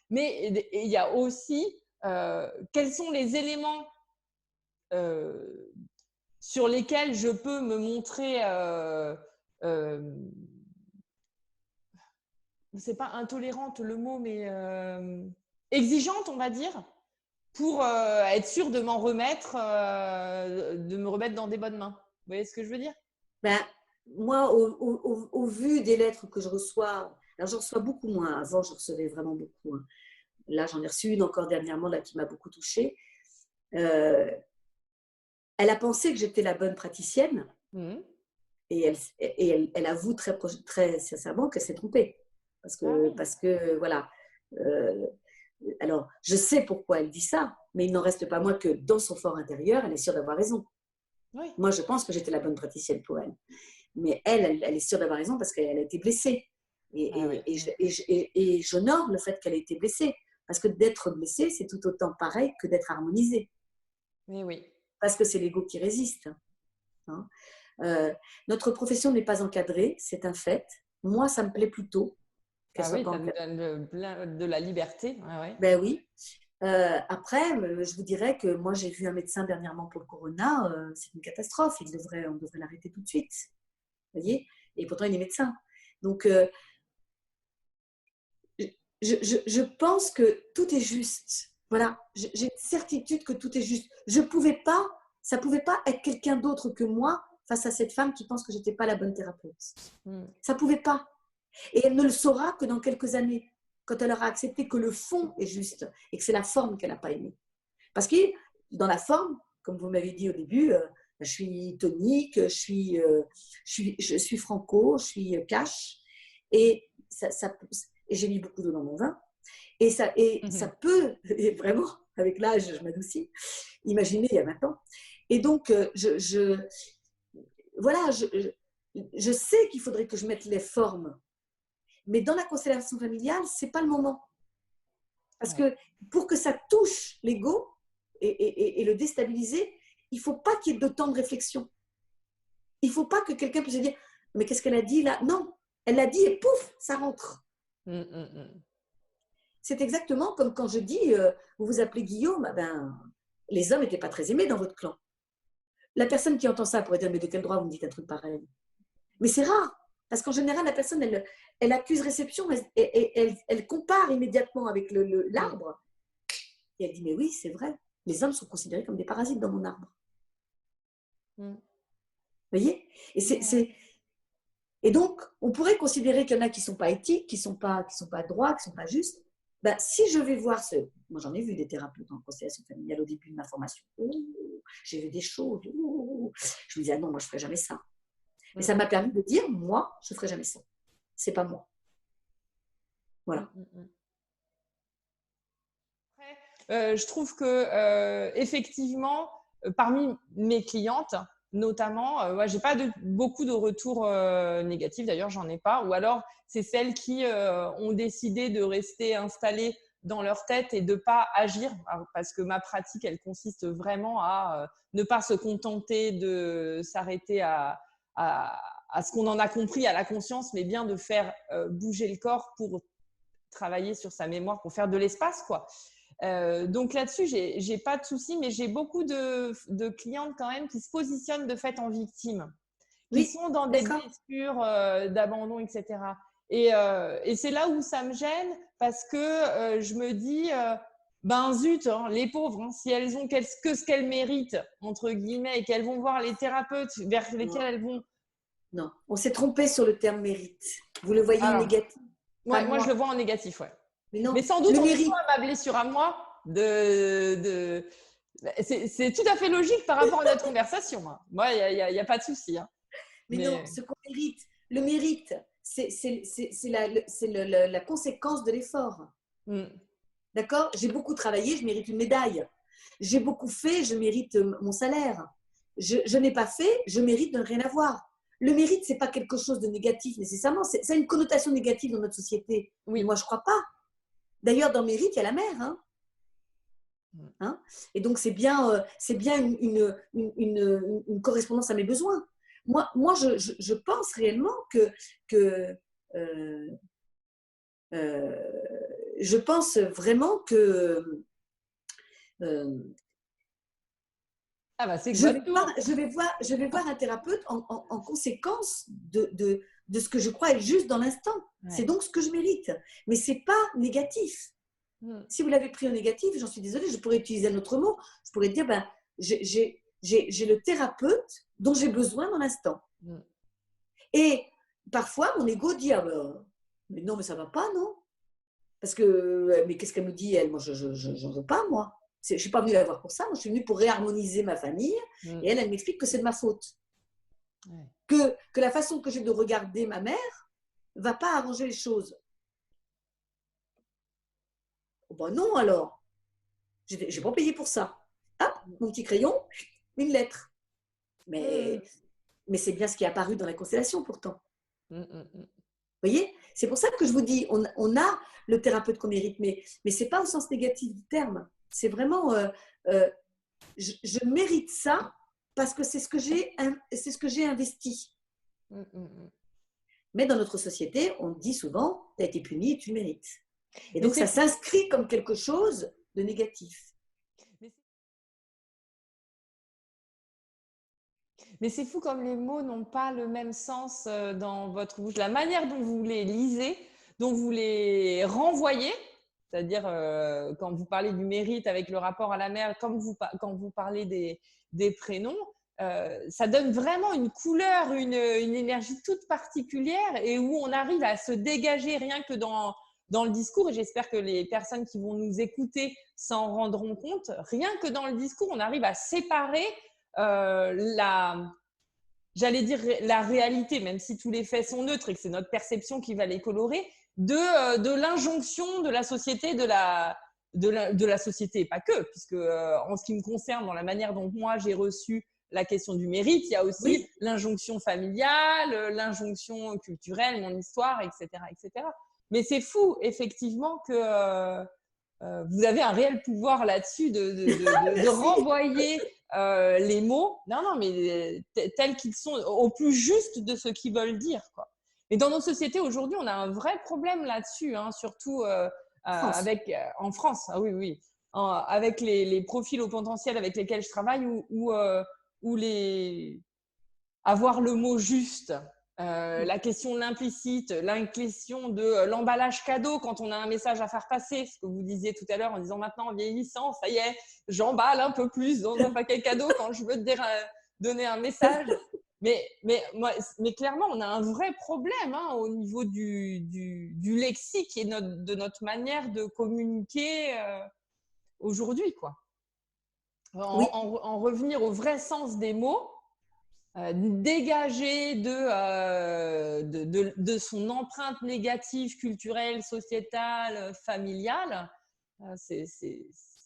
Mais il y a aussi quels sont les éléments sur lesquels je peux me montrer, c'est pas intolérante le mot, mais exigeante, on va dire, pour être sûre de m'en remettre, de me remettre dans des bonnes mains. Vous voyez ce que je veux dire? Ben, moi, au vu des lettres que je reçois, alors j'en reçois beaucoup moins. Avant, je recevais vraiment beaucoup. Là, j'en ai reçu une encore dernièrement là, qui m'a beaucoup touchée. Elle a pensé que j'étais la bonne praticienne et elle avoue très sincèrement qu'elle s'est trompée. Parce que voilà. Alors, je sais pourquoi elle dit ça, mais il n'en reste pas moins que dans son fort intérieur, elle est sûre d'avoir raison. Oui. Moi, je pense que j'étais la bonne praticienne pour elle. Mais elle est sûre d'avoir raison parce qu'elle a été blessée. Et j'honore le fait qu'elle ait été blessée. Parce que d'être blessée, c'est tout autant pareil que d'être harmonisée. Oui. Parce que c'est l'ego qui résiste. Hein. Notre profession n'est pas encadrée, c'est un fait. Moi, ça me plaît plutôt. Ah oui, ça nous donne de la liberté. Ben oui. Après, je vous dirais que moi, j'ai vu un médecin dernièrement pour le corona. C'est une catastrophe. On devrait l'arrêter tout de suite. Vous voyez? Et pourtant, il est médecin. Donc, je pense que tout est juste. Voilà. J'ai une certitude que tout est juste. Ça ne pouvait pas être quelqu'un d'autre que moi face à cette femme qui pense que je n'étais pas la bonne thérapeute. Ça ne pouvait pas. Et elle ne le saura que dans quelques années, quand elle aura accepté que le fond est juste et que c'est la forme qu'elle n'a pas aimée. Parce que dans la forme, comme vous m'avez dit au début, je suis tonique, je suis franco, je suis cash, et j'ai mis beaucoup d'eau dans mon vin. Et ça peut, et vraiment, avec l'âge, je m'adoucis, imaginez il y a 20 ans. Et donc, voilà, je sais qu'il faudrait que je mette les formes. Mais dans la constellation familiale, ce n'est pas le moment. Parce que pour que ça touche l'ego et le déstabiliser, il ne faut pas qu'il y ait de temps de réflexion. Il ne faut pas que quelqu'un puisse se dire « Mais qu'est-ce qu'elle a dit là ?» Non, elle l'a dit et pouf, ça rentre. C'est exactement comme quand je dis vous vous appelez Guillaume, les hommes n'étaient pas très aimés dans votre clan. La personne qui entend ça pourrait dire « Mais de quel droit vous me dites un truc pareil ?» Mais c'est rare. Parce qu'en général, la personne, elle accuse réception, elle compare immédiatement avec l'arbre. Et elle dit, mais oui, c'est vrai, les hommes sont considérés comme des parasites dans mon arbre. Vous voyez? Et donc, on pourrait considérer qu'il y en a qui ne sont pas éthiques, qui ne sont pas droits, qui ne sont pas justes. Si je vais voir moi j'en ai vu des thérapeutes en constellation familiale au début de ma formation. J'ai vu des choses. Je me disais, ah non, moi je ne ferai jamais ça. Mais ça m'a permis de dire, moi, je ne ferai jamais ça. C'est pas moi. Voilà. Je trouve que effectivement, parmi mes clientes, notamment, j'ai pas beaucoup de retours négatifs. D'ailleurs, j'en ai pas. Ou alors, c'est celles qui ont décidé de rester installées dans leur tête et de pas agir, parce que ma pratique, elle consiste vraiment à ne pas se contenter de s'arrêter à ce qu'on en a compris, à la conscience, mais bien de faire bouger le corps pour travailler sur sa mémoire, pour faire de l'espace, quoi. Donc là-dessus, j'ai pas de souci, mais j'ai beaucoup de clientes quand même qui se positionnent de fait en victime, qui sont dans des blessures d'abandon, etc. Et c'est là où ça me gêne parce que je me dis, zut, hein, les pauvres, hein, si elles ont que ce qu'elles méritent, entre guillemets, et qu'elles vont voir les thérapeutes vers lesquels elles vont… Non, on s'est trompé sur le terme mérite. Vous le voyez négatif. Ouais, moi, je le vois en négatif, ouais. Mais non, mais sans doute, le on mérite. voit ma blessure à moi c'est tout à fait logique par rapport à notre conversation. Hein. Moi, il y a pas de souci. Hein. Mais non, ce qu'on mérite, le mérite, c'est la conséquence de l'effort. D'accord? J'ai beaucoup travaillé, je mérite une médaille. J'ai beaucoup fait, je mérite mon salaire. Je n'ai pas fait, je mérite de ne rien avoir. Le mérite, ce n'est pas quelque chose de négatif nécessairement. Ça a une connotation négative dans notre société. Oui. Mais moi, je ne crois pas. D'ailleurs, dans mérite, il y a la mère. Hein? Et donc, c'est bien une correspondance à mes besoins. Moi je pense réellement que je pense vraiment que je vais voir un thérapeute en conséquence de ce que je crois être juste dans l'instant. Ouais. C'est donc ce que je mérite. Mais ce n'est pas négatif. Si vous l'avez pris au négatif, j'en suis désolée, je pourrais utiliser un autre mot. Je pourrais dire, j'ai le thérapeute dont j'ai besoin dans l'instant. Et parfois, mon ego dit, mais non, mais ça ne va pas, non? Parce que, mais qu'est-ce qu'elle me dit, elle? Moi, je n'en veux pas, moi. Je ne suis pas venue la voir pour ça. Moi, je suis venue pour réharmoniser ma famille. Et elle m'explique que c'est de ma faute. Que la façon que j'ai de regarder ma mère ne va pas arranger les choses. Ben non, alors. Je n'ai pas payé pour ça. Hop, mon petit crayon, une lettre. Mais c'est bien ce qui est apparu dans la constellation, pourtant. Vous voyez? C'est pour ça que je vous dis, on a le thérapeute qu'on mérite, mais ce n'est pas au sens négatif du terme. C'est vraiment, je mérite ça parce que c'est ce que j'ai investi. Mais dans notre société, on dit souvent, tu as été puni, tu le mérites. Et donc, ça s'inscrit comme quelque chose de négatif. Mais c'est fou comme les mots n'ont pas le même sens dans votre bouche. La manière dont vous les lisez, dont vous les renvoyez, c'est-à-dire quand vous parlez du mérite avec le rapport à la mère, quand vous parlez des prénoms, ça donne vraiment une couleur, une énergie toute particulière et où on arrive à se dégager rien que dans le discours. Et j'espère que les personnes qui vont nous écouter s'en rendront compte. Rien que dans le discours, on arrive à séparer j'allais dire la réalité, même si tous les faits sont neutres et que c'est notre perception qui va les colorer, de l'injonction de la société, de la société, et pas que, puisque en ce qui me concerne, dans la manière dont moi j'ai reçu la question du mérite, il y a aussi l'injonction familiale, l'injonction culturelle, mon histoire, etc., etc. Mais c'est fou, effectivement, que vous avez un réel pouvoir là-dessus de renvoyer les mots, non, mais tels qu'ils sont, au plus juste de ce qu'ils veulent dire, quoi. Et dans nos sociétés aujourd'hui, on a un vrai problème là-dessus, hein, surtout en France. Ah oui, avec les profils au potentiel avec lesquels je travaille, où avoir le mot juste. La question de l'implicite, la question de l'emballage cadeau quand on a un message à faire passer, ce que vous disiez tout à l'heure en disant maintenant en vieillissant, ça y est, j'emballe un peu plus dans un paquet cadeau quand je veux te donner un message. Mais clairement, on a un vrai problème au niveau du lexique et de notre manière de communiquer aujourd'hui, quoi. En revenir au vrai sens des mots. Dégager de son empreinte négative, culturelle, sociétale, familiale, c'est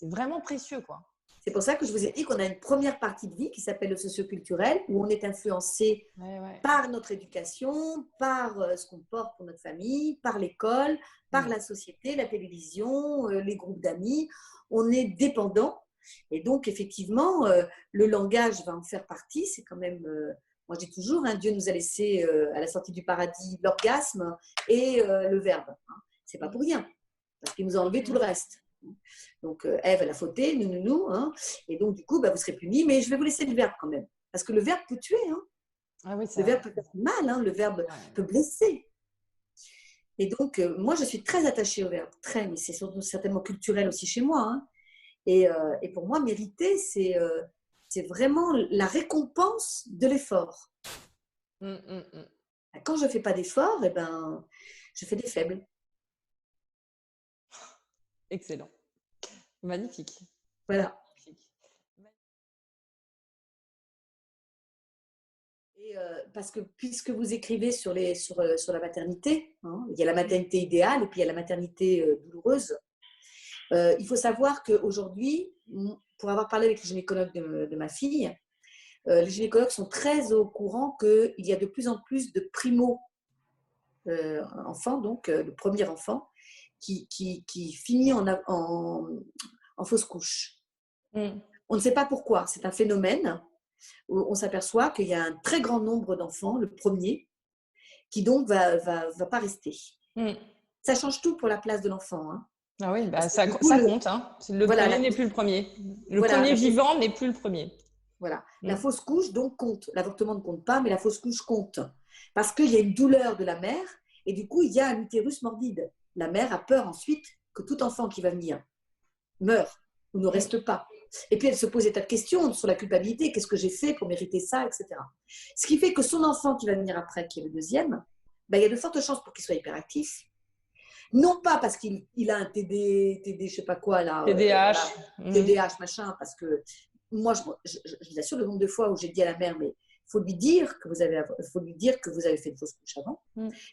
vraiment précieux, quoi. C'est pour ça que je vous ai dit qu'on a une première partie de vie qui s'appelle le socioculturel, où on est influencé par notre éducation, par ce qu'on porte pour notre famille, par l'école, par la société, la télévision, les groupes d'amis. On est dépendant. Et donc, effectivement, le langage va en faire partie. C'est quand même, moi je dis toujours, Dieu nous a laissé à la sortie du paradis l'orgasme et le verbe. C'est pas pour rien, parce qu'il nous a enlevé tout le reste. Donc, Ève, elle a fauté, nous. Et donc, du coup, vous serez punis, mais je vais vous laisser le verbe quand même. Parce que le verbe peut tuer. Ah oui, le verbe peut faire mal, le verbe peut blesser. Et donc, moi, je suis très attachée au verbe. Très, mais c'est surtout certainement culturel aussi chez moi. Et pour moi, mériter, c'est vraiment la récompense de l'effort. Quand je ne fais pas d'effort, je fais des faibles. Excellent. Magnifique. Voilà. Magnifique. Et parce que puisque vous écrivez sur la maternité, hein, il y a la maternité idéale et puis il y a la maternité douloureuse. Il faut savoir qu'aujourd'hui, pour avoir parlé avec les gynécologues de ma fille, les gynécologues sont très au courant qu'il y a de plus en plus de primo-enfants, donc le premier enfant, qui finit en fausse couche. On ne sait pas pourquoi, c'est un phénomène où on s'aperçoit qu'il y a un très grand nombre d'enfants, le premier, qui donc va pas rester. Ça change tout pour la place de l'enfant. Hein. Ah oui, bah ça compte. Hein. Le premier n'est plus le premier. Le premier vivant n'est plus le premier. Voilà. La fausse couche, donc, compte. L'avortement ne compte pas, mais la fausse couche compte. Parce qu'il y a une douleur de la mère et du coup, il y a un utérus morbide. La mère a peur ensuite que tout enfant qui va venir meure ou ne reste pas. Et puis, elle se pose des tas de questions sur la culpabilité. Qu'est-ce que j'ai fait pour mériter ça, etc. Ce qui fait que son enfant qui va venir après, qui est le deuxième, il y a de fortes chances pour qu'il soit hyperactif. Non pas parce qu'il a un TD, je sais pas quoi, là. TDAH. TDAH, machin, parce que moi, je vous assure le nombre de fois où j'ai dit à la mère, mais il faut lui dire que vous avez fait une fausse couche avant.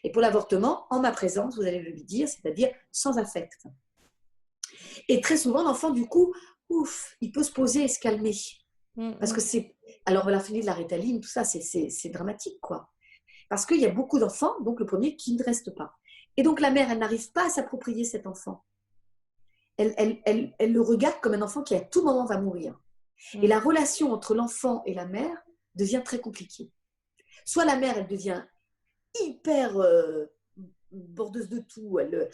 Et pour l'avortement, en ma présence, vous allez le lui dire, c'est-à-dire sans affect. Et très souvent, l'enfant, du coup, il peut se poser et se calmer. Parce que alors, la finie de la Ritaline, tout ça, c'est dramatique, quoi. Parce qu'il y a beaucoup d'enfants, donc le premier, qui ne reste pas. Et donc, la mère, elle n'arrive pas à s'approprier cet enfant. Elle le regarde comme un enfant qui, à tout moment, va mourir. Et la relation entre l'enfant et la mère devient très compliquée. Soit la mère, elle devient hyper bordeuse de tout, elle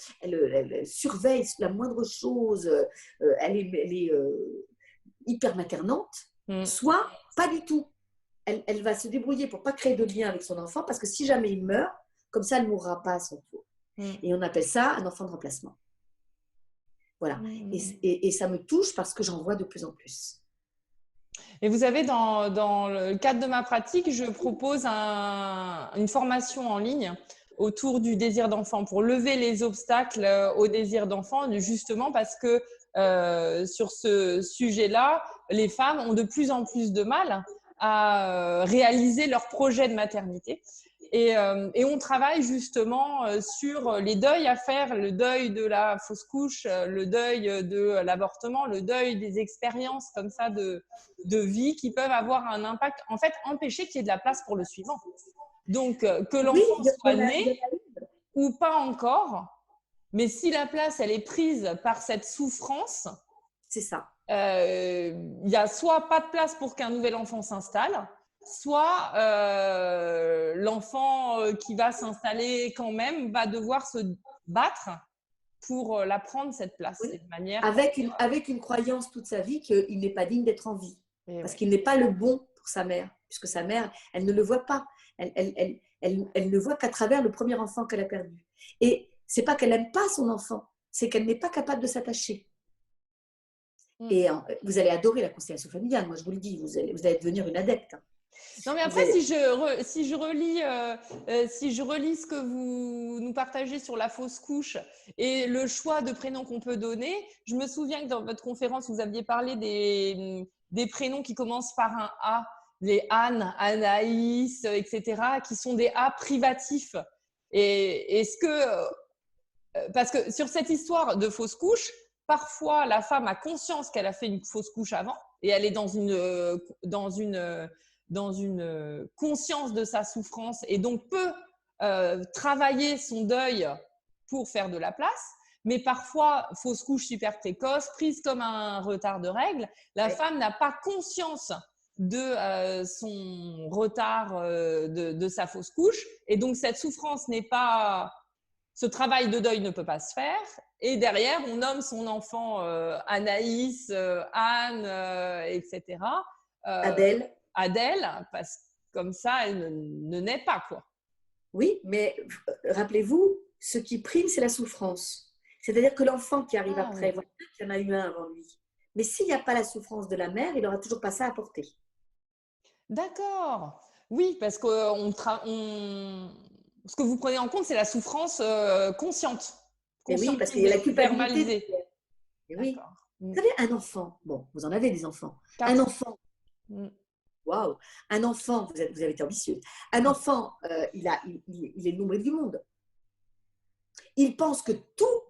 surveille la moindre chose, elle est hyper maternante, soit pas du tout. Elle va se débrouiller pour ne pas créer de lien avec son enfant, parce que si jamais il meurt, comme ça, elle ne mourra pas à son tour. Et on appelle ça un enfant de remplacement. Voilà. Et ça me touche parce que j'en vois de plus en plus. Et vous savez, dans le cadre de ma pratique, je propose une formation en ligne autour du désir d'enfant pour lever les obstacles au désir d'enfant, justement parce que sur ce sujet-là, les femmes ont de plus en plus de mal à réaliser leur projet de maternité. Et on travaille justement sur les deuils à faire, le deuil de la fausse couche, le deuil de l'avortement, le deuil des expériences comme ça de vie qui peuvent avoir un impact, en fait, empêcher qu'il y ait de la place pour le suivant. Donc, que l'enfant soit né ou pas encore, mais si la place, elle est prise par cette souffrance, c'est ça. Il y a soit pas de place pour qu'un nouvel enfant s'installe, soit l'enfant qui va s'installer quand même va devoir se battre pour la prendre, cette place. Oui. De manière... Avec une croyance toute sa vie qu'il n'est pas digne d'être en vie. Parce qu'il n'est pas le bon pour sa mère, puisque sa mère, elle ne le voit pas. Elle ne voit qu'à travers le premier enfant qu'elle a perdu. Et c'est pas qu'elle n'aime pas son enfant, c'est qu'elle n'est pas capable de s'attacher. Et vous allez adorer la constellation familiale, moi je vous le dis, vous allez devenir une adepte. Non, mais après, si je relis ce que vous nous partagez sur la fausse couche et le choix de prénoms qu'on peut donner, je me souviens que dans votre conférence, vous aviez parlé des prénoms qui commencent par un A, les Anne, Anaïs, etc., qui sont des A privatifs. Et est-ce que, parce que sur cette histoire de fausse couche, parfois la femme a conscience qu'elle a fait une fausse couche avant et elle est dans une conscience de sa souffrance et donc peut travailler son deuil pour faire de la place. Mais parfois, fausse couche super précoce, prise comme un retard de règles, la femme n'a pas conscience de son retard de sa fausse couche. Et donc, cette souffrance n'est pas... Ce travail de deuil ne peut pas se faire. Et derrière, on nomme son enfant Anaïs, Anne, etc. Adèle, parce que comme ça, elle ne naît pas, quoi. Oui, mais rappelez-vous, ce qui prime, c'est la souffrance. C'est-à-dire que l'enfant qui arrive après, voilà, il y en a eu un avant lui. Mais s'il n'y a pas la souffrance de la mère, il n'aura toujours pas ça à porter. D'accord. Oui, parce que ce que vous prenez en compte, c'est la souffrance consciente. Et oui, parce qu'il y a la culpabilité. Et oui. D'accord. Vous savez, un enfant, bon, vous en avez des enfants. 4. Un enfant, Mm. waouh, un enfant, vous avez été ambitieux. Un enfant, il est le nombril du monde. Il pense que tout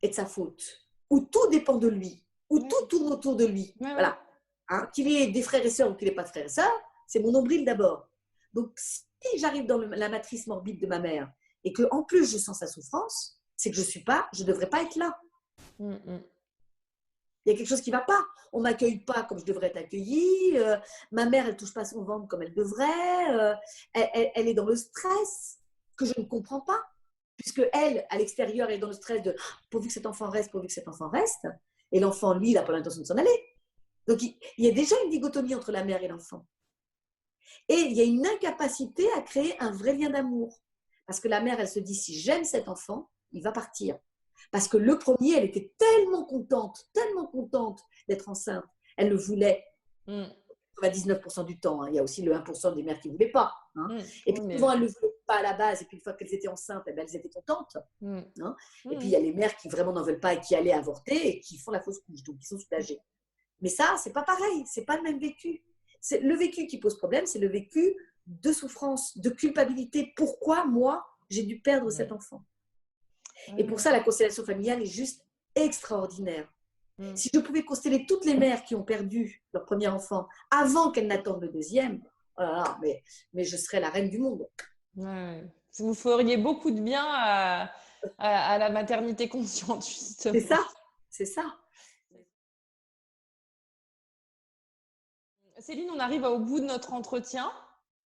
est de sa faute, ou tout dépend de lui, ou Ouais. tout tourne autour de lui. Ouais, ouais. Voilà. Hein, qu'il ait des frères et sœurs ou qu'il n'ait pas de frères et sœurs, c'est mon nombril d'abord. Donc, si j'arrive dans la matrice morbide de ma mère et que en plus je sens sa souffrance, c'est que je ne devrais pas être là. Il y a quelque chose qui ne va pas. On ne m'accueille pas comme je devrais être accueillie. Ma mère, elle ne touche pas son ventre comme elle devrait. Elle est dans le stress que je ne comprends pas. Puisque elle, à l'extérieur, elle est dans le stress de pourvu que cet enfant reste, pourvu que cet enfant reste. Et l'enfant, lui, il n'a pas l'intention de s'en aller. Donc, il y a déjà une dichotomie entre la mère et l'enfant. Et il y a une incapacité à créer un vrai lien d'amour. Parce que la mère, elle se dit, si j'aime cet enfant, il va partir. Parce que le premier, elle était tellement contente d'être enceinte. Elle le voulait 99% du temps. Hein. Il y a aussi le 1% des mères qui ne voulaient pas. Hein. Et puis souvent, elles ne le voulaient pas à la base. Et puis une fois qu'elles étaient enceintes, elles étaient contentes. Hein. Et puis il y a les mères qui vraiment n'en veulent pas et qui allaient avorter et qui font la fausse couche. Donc ils sont soulagés. Mais ça, c'est pas pareil. C'est pas le même vécu. C'est le vécu qui pose problème, c'est le vécu de souffrance, de culpabilité. Pourquoi moi, j'ai dû perdre cet enfant? Et pour ça, la constellation familiale est juste extraordinaire. Si je pouvais consteller toutes les mères qui ont perdu leur premier enfant avant qu'elles n'attendent le deuxième, oh là là, mais je serais la reine du monde. Ouais. Vous feriez beaucoup de bien à la maternité consciente, justement. C'est ça, c'est ça. Céline, on arrive au bout de notre entretien.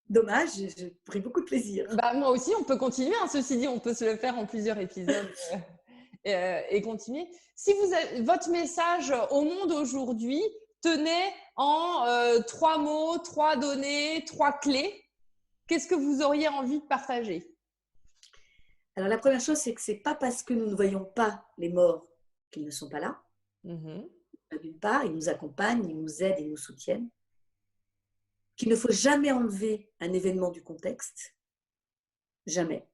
Dommage, j'ai pris beaucoup de plaisir. Bah, moi aussi, on peut continuer. Hein, ceci dit, on peut se le faire en plusieurs épisodes et continuer. Si vous avez, votre message au monde aujourd'hui tenait en 3 mots, 3 données, 3 clés, qu'est-ce que vous auriez envie de partager? Alors, la première chose, c'est que ce n'est pas parce que nous ne voyons pas les morts qu'ils ne sont pas là. D'une part, ils nous accompagnent, ils nous aident, ils nous soutiennent. Qu'il ne faut jamais enlever un événement du contexte. Jamais.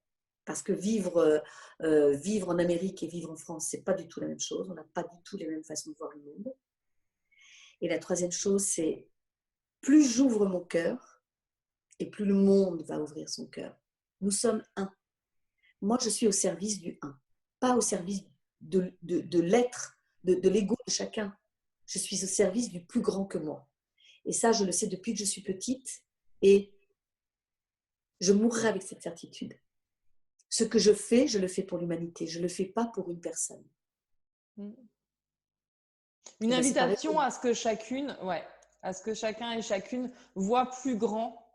Parce que vivre en Amérique et vivre en France, ce n'est pas du tout la même chose. On n'a pas du tout les mêmes façons de voir le monde. Et la troisième chose, c'est plus j'ouvre mon cœur et plus le monde va ouvrir son cœur. Nous sommes un. Moi, je suis au service du un, pas au service de l'être, de l'ego de chacun. Je suis au service du plus grand que moi. Et ça, je le sais depuis que je suis petite et je mourrai avec cette certitude. Ce que je fais, je le fais pour l'humanité. Je ne le fais pas pour une personne. Une invitation à ce que chacun et chacune voit plus grand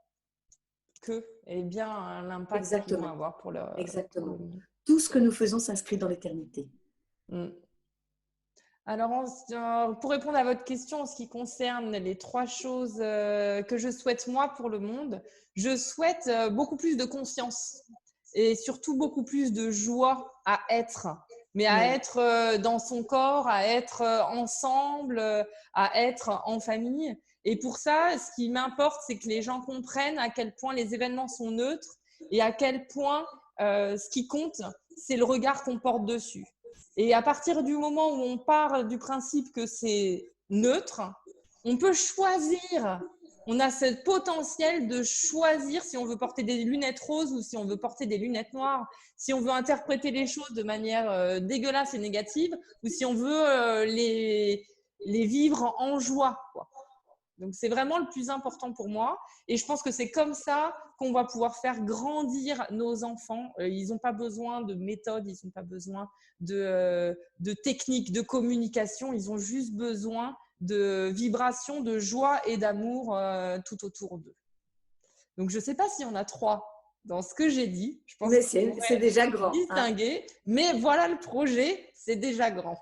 qu'eux et bien l'impact qu'ils vont avoir pour leur Exactement. Tout ce que nous faisons s'inscrit dans l'éternité. Alors, pour répondre à votre question en ce qui concerne les 3 choses que je souhaite moi pour le monde, je souhaite beaucoup plus de conscience et surtout beaucoup plus de joie à être, mais à être dans son corps, à être ensemble, à être en famille. Et pour ça, ce qui m'importe, c'est que les gens comprennent à quel point les événements sont neutres et à quel point ce qui compte, c'est le regard qu'on porte dessus. Et à partir du moment où on part du principe que c'est neutre, on peut choisir. On a ce potentiel de choisir si on veut porter des lunettes roses ou si on veut porter des lunettes noires, si on veut interpréter les choses de manière dégueulasse et négative ou si on veut les vivre en joie, quoi. Donc, c'est vraiment le plus important pour moi. Et je pense que c'est comme ça qu'on va pouvoir faire grandir nos enfants. Ils n'ont pas besoin de méthodes, ils n'ont pas besoin de techniques de communication. Ils ont juste besoin de vibrations, de joie et d'amour tout autour d'eux. Donc, je ne sais pas s'il y en a 3 dans ce que j'ai dit. Je pense mais c'est déjà grand. Distinguer, mais voilà le projet, c'est déjà grand.